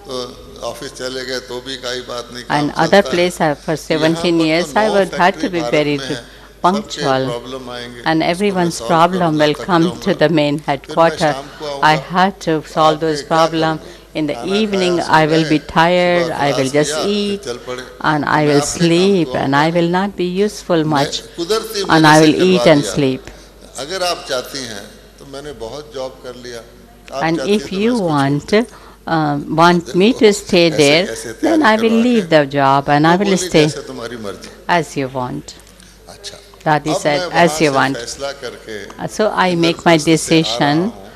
तो ऑफिस चले गए तो भी कोई बात नहीं, काम And चलता other है। place for यहाँ 17 पर years तो I 9 would had to factory be Bharat very में है, सबके punctual प्रॉब्लम आएंगे, and उसको मैं everyone's सॉल्व problem करूँगा, will थक come to जाऊँगा। the main फिर मैं headquarter. शाम को I आऊँगा, had to solve आके those क्या problems. करूँगा? In the खाना evening खाया, I सो will गए, be tired, सुबह I will क्लास just किया, फिर eat चल पड़े। and तो I मैं will अपने काम sleep तो and आऊँगा I will नहीं। not be useful मैं much कुदरती and मेरे I से will करवा eat and दिया। sleep. अगर आप चाहती हैं तो मैंने बहुत जॉब कर लिया, आप And चाहती हैं if तो मैं you इसको want me to stay ऐसे- there, ऐसे then तैयारी I will करवा leave के, the job and I वो will बोली stay जैसे तुम्हारी मर्जी। as you want. अच्छा, Dadi अब said, मैं as वहाँ you से want. फैसला करके So I make my Indraprastha से आ रहा decision हूँ,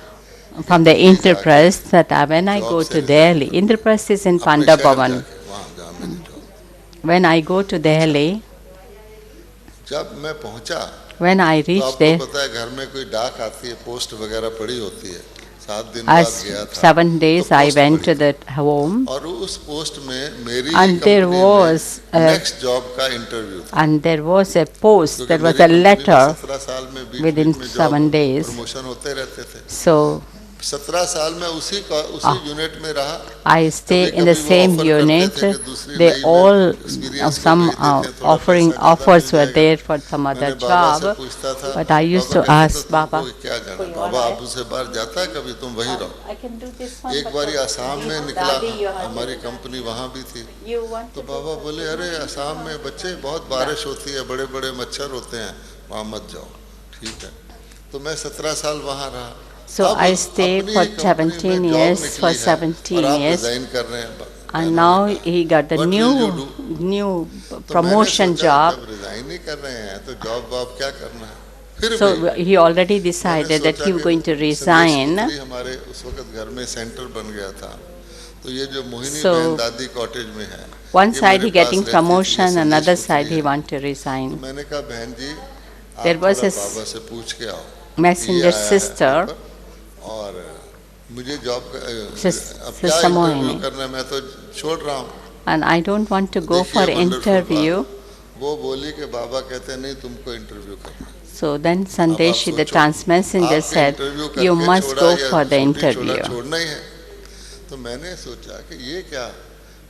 from the Delhi Indraprasth that when I job go से to resign Delhi, करूँ। Indraprasth is in अपने शहर Pandabavan. जाके, वहाँ जहाँ मेरी job। When I go to Delhi, जब मैं पहुँचा when I तो reach आपको there, पता है घर में कोई डाक आती है, पोस्ट वगैरह पड़ी होती है, 7 दिन बाद as गया था 7 days तो I पोस्ट went पड़ी to थी। the home और उस पोस्ट में मेरी ही and there कंपनी was में a, नेक्स्ट जॉब का इंटरव्यू था, and there was a post, क्योंकि there was मेरी a कंपनी में letter 17 साल में बीच within बीच में 7 जॉब days. प्रमोशन होते रहते थे। So 17 साल में उसी यूनिट में रहा। I stay in the कभी वो same ऑफर करते unit. थे कि दूसरी They नई में all एक्सपीरियंस को some भेज देते हैं, थोड़ा offering पैसा ज़्यादा offers मिल were जाएगा। there for some other मैंने बाबा से job, पूछता था, but I used Baba to कहते ask थे, Baba, तुमको क्या जाना, कोई और बाबा है? आप उसे बाहर जाता है कभी, तुम वहीं रहो। I can do this one. एक बारी आसाम में निकला, Dadi, you have हमारी कंपनी वहाँ भी थी, you want तो to बाबा बोले अरे आसाम में बच्चे बहुत बारिश होती है, बड़े बड़े मच्छर होते हैं, वहाँ मत जाओ। ठीक है, तो मैं 17 साल वहाँ रहा। So I stayed for 17 years, for 17 years, and now he got the new promotion job. So he already decided that he was going to resign. So one side he getting promotion, another side he want to resign. There was a messenger sister, Sister Mohini, and I don't want to go for interview. So then Sandeshi, the trans messenger, said, you must go for the interview. तो मैंने सोचा कि ये क्या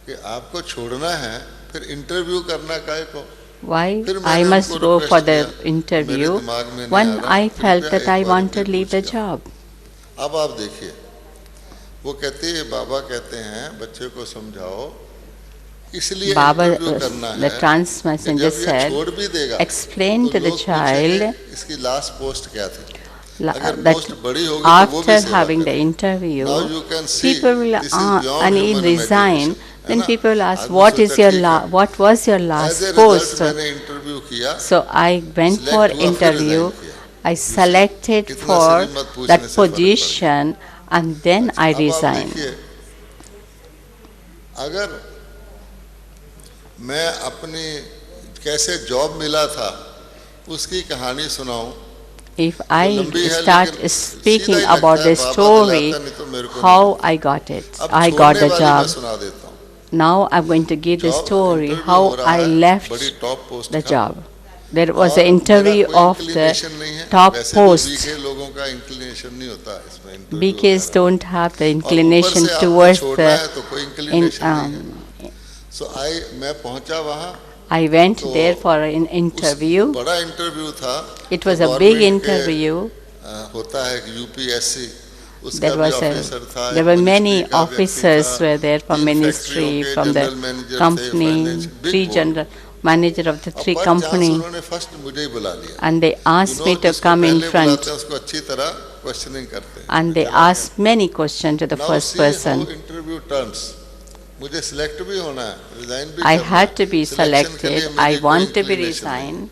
कि आपको छोड़ना है फिर इंटरव्यू करना काहे को. Why I must go for the interview when I felt that I want to leave the job. अब आप देखिए, वो कहते हैं, बाबा कहते हैं बच्चे को समझाओ, इसलिए इंटरव्यू करना है. The trans messenger said, explain to the child इसकी लास्ट पोस्ट क्या थी. that after having the interview, people will and he resign. Then people will ask, what was your last post? So I went for interview. I selected for that position, and then I resigned. अगर मैं अपनी कैसे job मिला था उसकी कहानी सुनाऊं. If I start speaking about the story, how I got it, I got the job. Now I'm going to give the story how I left the job. There was an interview of the top post. BKs don't have the inclination towards the. So मैं पहुंचा वहाँ. I went there for an interview. It was a big interview. There were many officers were there from ministry, from the company, three general manager of the three company, and they asked me to come in front. And they asked many questions to the first person. I had to be selected. I want to be resigned.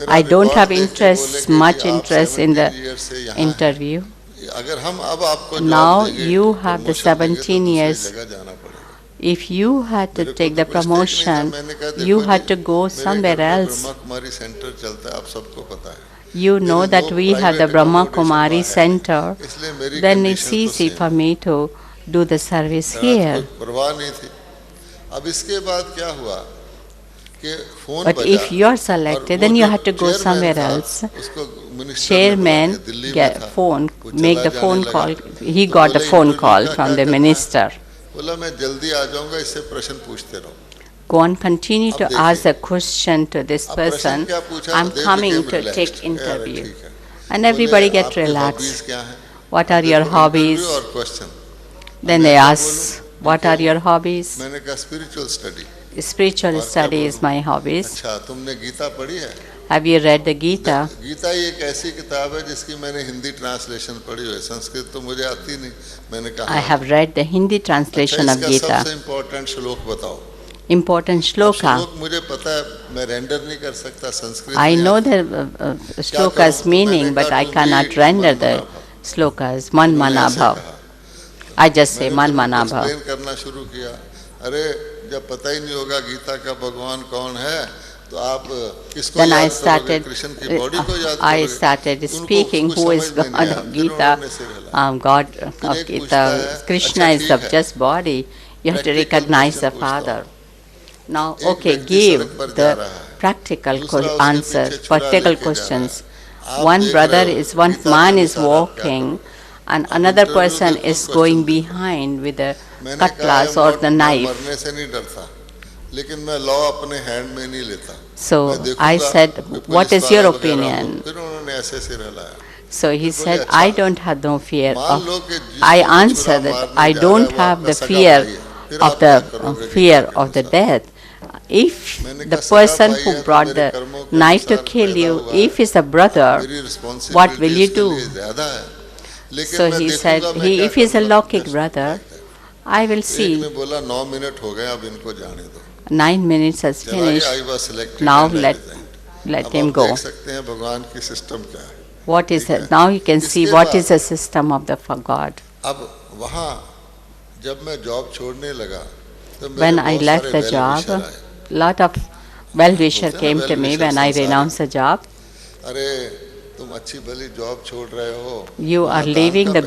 I don't have much interest in the interview. Now you have the 17 years. If you had to take the promotion, you had to go somewhere else. You know that we have the Brahma Kumari Center. Then it's easy for me to do the service here. But if you are selected, then you have to go somewhere else. Chairman make the phone call. He got the phone call from the minister. Go on, continue to ask a question to this person. I'm coming to take interview. And everybody get relaxed. What are your hobbies? Then they ask, what are your hobbies? Spiritual study. Spiritual study is my hobbies. Have you read the Gita? Gita एक ऐसी किताब है जिसकी मैंने Hindi translation पढ़ी हुई है. संस्कृत तो मुझे आती नहीं. मैंने कहा I have read the Hindi translation of Gita. सबसे इम्पोर्टेंट श्लोक बताओ. Important shloka. श्लोक मुझे पता है, मैं रेंडर नहीं कर सकता Sanskrit. I know the shloka's meaning, but I cannot render the shlokas. Man mana bhav. I just say man mana bhav. Explain करना शुरू किया. अरे जब पता ही नहीं होगा गीता का भगवान कौन है, तो आप किसको याद करोगे? कृष्ण की बॉडी को याद करोगे? I started speaking who is God of Gita, God of Gita. Krishna is of just body. You have to recognize the Father. Now, okay, give the practical answers, practical questions. One man is walking, and another person is going behind with the cutlass or the knife. So I said, what is your opinion? So he said, I don't have no fear of. I answered that I don't have the fear of the death. if the person who brought the knife to kill you, if he's a brother, what will you do? So he said, if he's a Lokik brother, I will see. 9 minutes has finished. Now let him go. What is it? Now you can see what is the system of the for God. When I left the job, a lot of well-wisher came to me when I renounced the job. You are leaving the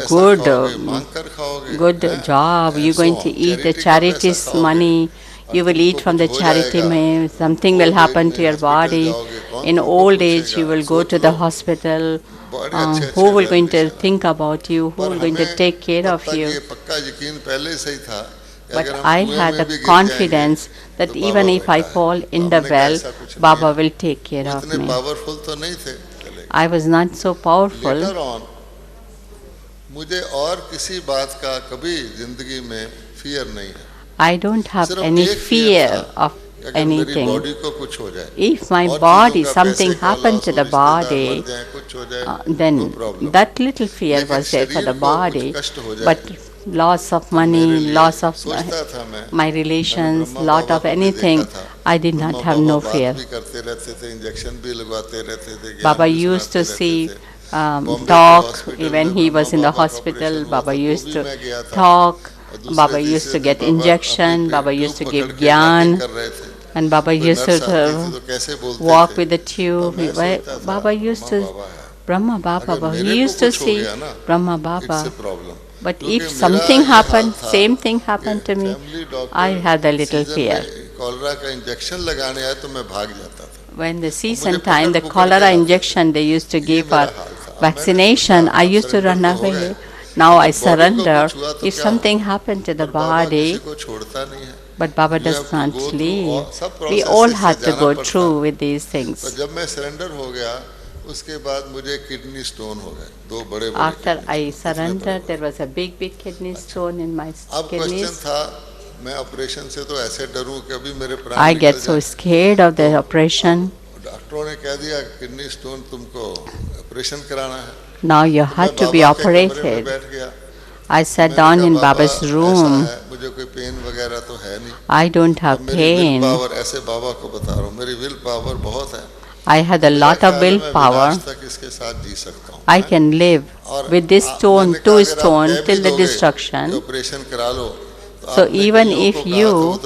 good job. You're going to eat the charity's money. You will eat from the charity money. Something will happen to your body. In old age, you will go to the hospital. Who will going to think about you? Who will going to take care of you? But I had the confidence that even if I fall in the well, Baba will take care of me. I was not so powerful. I don't have any fear of anything. If my body, something happened to the body, then that little fear was there for the body. But loss of money, loss of my relations, lot of anything, I did not have no fear. Baba used to see, talk, when he was in the hospital, Baba used to talk, Baba used to get injection, Baba used to give gyan, and Baba used to walk with the tube. Baba used to, Brahma Baba, he used to see Brahma Baba. But if something happened, same thing happened to me, I had a little fear. When the season time, the cholera injection they used to give for vaccination, I used to run away. Now I surrender. If something happened to the body, but Baba does not leave. We all had to go through with these things. After I surrendered, there was a big kidney stone in my kidneys. I get so scared of the operation. Now you had to be operated. I sat down in Baba's room. I don't have pain. I had a lot of willpower. I can live with this stone, 2 stones, till the destruction. So even if you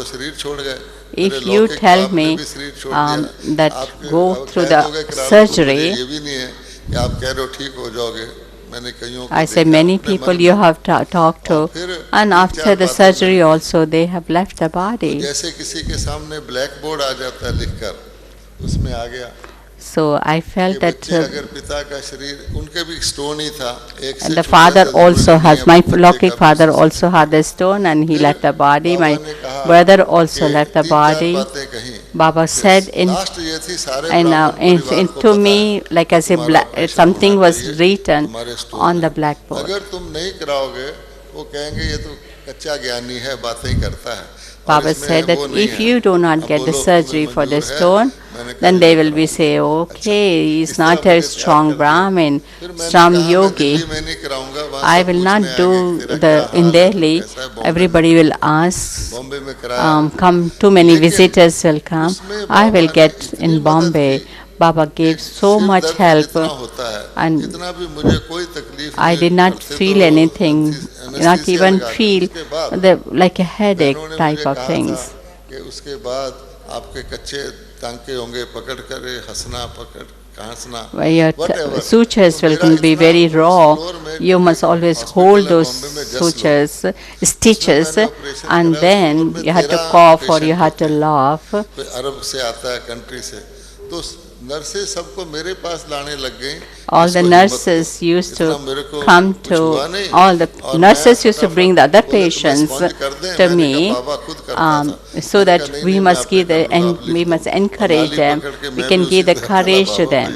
tell me that go through the surgery, I say many people you have talked to, and after the surgery also they have left the body. So I felt that the father also has, my Lokik father also had the stone and he left the body. My brother also left the body. Baba said to me, like I say, something was written on the blackboard. Baba said that if you do not get the surgery for the stone, then they will be say, okay, he is not a strong Brahmin, strong yogi. I will not do in Delhi. Everybody will ask, come, too many visitors will come. I will get in Bombay. Baba gave so much help, and I did not feel anything, not even feel like a headache type of things. Where your sutures will be very raw, you must always hold those sutures, stitches, and then you had to cough or you had to laugh. All the nurses used to come to, all the nurses used to bring the other patients to me, so that we must give and we must encourage them. We can give the courage to them.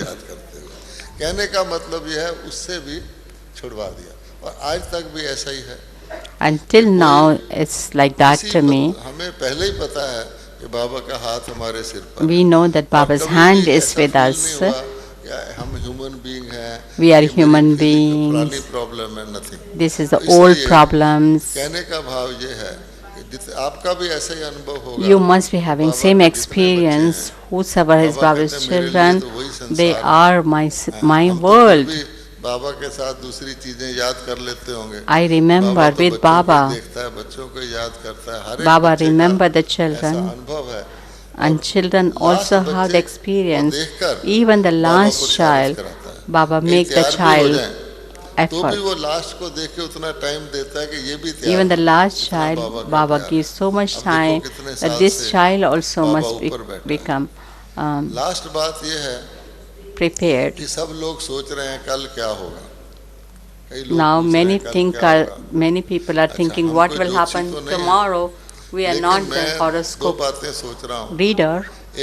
Until now, it's like that to me. कि बाबा का हाथ हमारे सिर पर We know that Baba's hand is with us. हम human being हैं, We are ये मेरी human पुरानी beings. प्रॉब्लम है, नथिंग. This is तो the old इसलिए problems. कहने का भाव ये है कि आपका भी ऐसा ही अनुभव होगा. You must be having Baba same के जितने बच्चे experience. हैं, Whosoever is बाबा कहते Baba's हैं मेरे लिए children, तो वही they संसार are my हम तो फिर world. भी बाबा के साथ दूसरी चीजें याद कर लेते होंगे. I remember बाबा तो with बच्चों को Baba. देखता है, बच्चों को याद करता है. हर एक Baba बच्चे का remember the ऐसा children, अनुभव है. and children also have the experience. देखकर Even the बाबा last को child, चैलेंज कराता है. Baba कहीं make the तैयार भी हो child जाएं, तो भी effort. वो लास्ट को देख के उतना टाइम देता है कि ये भी तैयार Even the हो, last इतना child, बाबा का Baba प्यार gives है. so much अब देखो time कितने that साल this से child also बाबा must ऊपर बैठा है. become लास्ट बात ये है prepared. कि सब लोग सोच रहे हैं कल क्या होगा. कई लोग Now पूछ रहे हैं कल क्या होगा. many people are अच्छा, thinking हम what कोई will ज्योतिषी happen तो नहीं है. tomorrow. We are लेकिन not the मैं दो horoscope बातें सोच रहा हूँ. reader.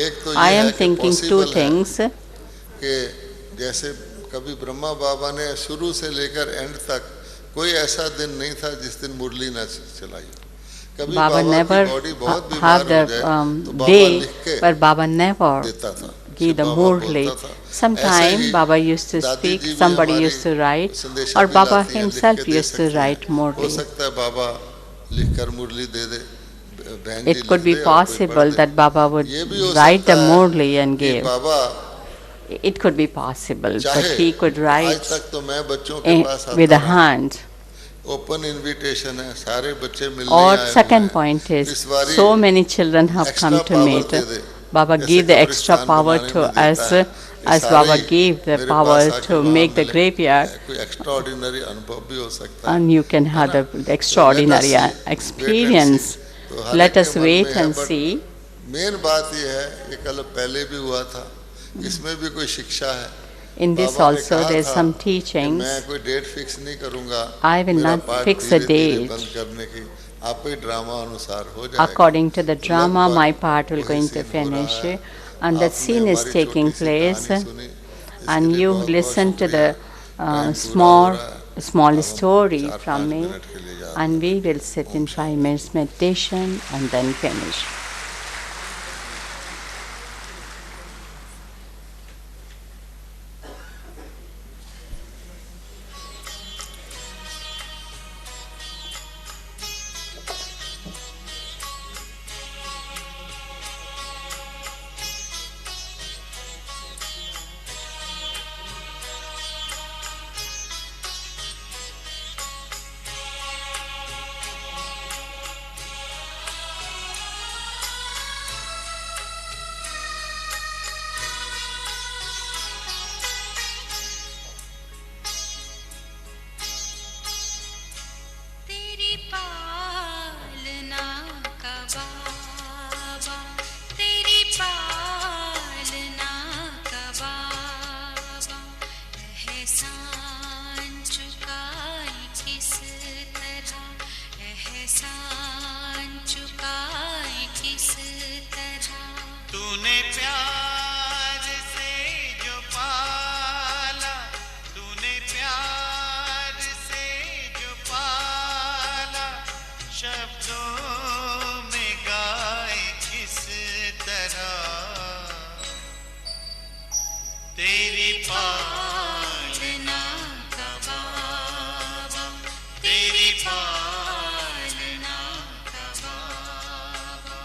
एक तो I ये am है कि thinking two पॉसिबल है things. कि जैसे कभी ब्रह्मा बाबा ने शुरू से लेकर एंड तक कोई ऐसा दिन नहीं था जिस दिन मुरली न चलाई. कभी Baba बाबा never की बॉडी बहुत have बीमार हो the जाए तो बाबा day लिख के where Baba never देता था. give the Baba murli. बोलता था. ऐसे Sometime he Baba used to दादी speak, जी भी somebody हमारी used to write, संदेशा or भी Baba लाती हैं, लिख himself के दे used to सकती हैं. write हो murli. सकता है बाबा लिखकर मुरली दे दे, बहन जी It could लिख be दे और कोई पढ़ possible they. that Baba would ये भी हो write the सकता है murli and कि give. Baba It could be possible, but चाहे. he could आज write तक तो मैं बच्चों के पास with आता a रहा. hand. ओपन इनविटेशन है, सारे बच्चे मिलने Or आए second हुए हैं. point इस is, बारी so many children have extra come to power meet. They they. Baba जैसे give the extra कब्रिस्तान power बनाने to में देता us, है. ये as सारे Baba ही gave the मेरे power पास आके to वहाँ make the मिले. graveyard, कोई एक्स्ट्राऑर्डिनरी अनुभव भी हो सकता है. and you can have the extraordinary experience. तो हर Let एक us के मन wait में है, and but see. मेन बात ये है, ये कल पहले भी हुआ था, इसमें भी कोई शिक्षा है. In this बाबा ने also कहा there is था some कि teachings. मैं कोई डेट फिक्स नहीं करूंगा. I will मेरा not पाठ fix a धीरे-धीरे date. बंद करने की आपके ड्रामा अनुसार हो जाएगा. According to the drama, लगभग my part will वही going to scene हो रहा finish, है. and that आपने scene is हमारी taking छोटी सी place, कहानी सुनी, and इसके लिए you बहुत-बहुत listen to शुक्रिया. the टाइम पूरा हो small रहा है. अब small हम story 4-5 from me, मिनट के लिए जा रहे and हैं. we will sit in 5 minutes meditation and then finish. तेरी पालना का बाबा, तेरी पालना का बाबा, एहसान चुकाई किस तरह, एहसान चुकाई किस तरह. तूने प्यार से जो पाला, तूने प्यार से जो पाला, शब्दों में गाए किस तरह. तेरी पालना का बाबा, तेरी पालना का बाबा.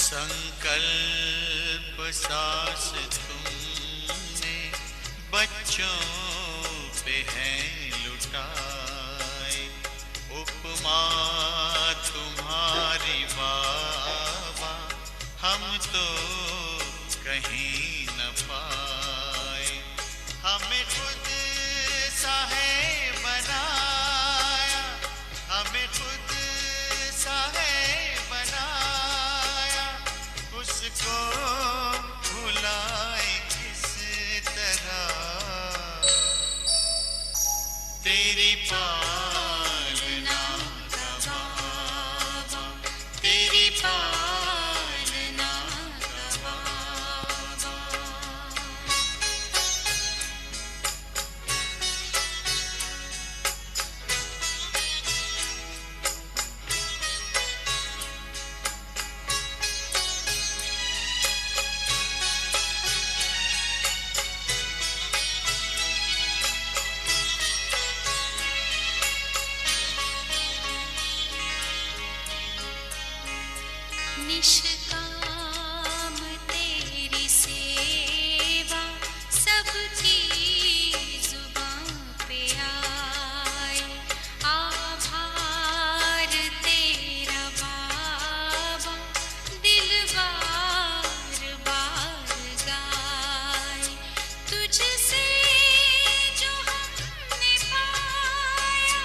संकल्प सांस तुमने बच्चों पे है लुटाए, उपमा तुम्हारी बाबा हम तो कहीं न पाए। हमें खुद सा है बनाया, हमें खुद सा है बनाया, उसको भुलाए किस तरह। तेरी पालना का बाबा, तेरी पालना का बाबा। निष्काम तेरी सेवा सबकी जुबां पे आए, आभार तेरा बाबा दिल बार बार गाए। तुझसे जो हमने पाया,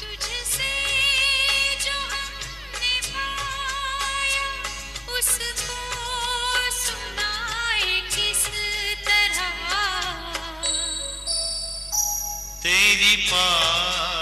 तुझसे जो हमने पाया, उसको सुनाए किस तरह। तेरी पालना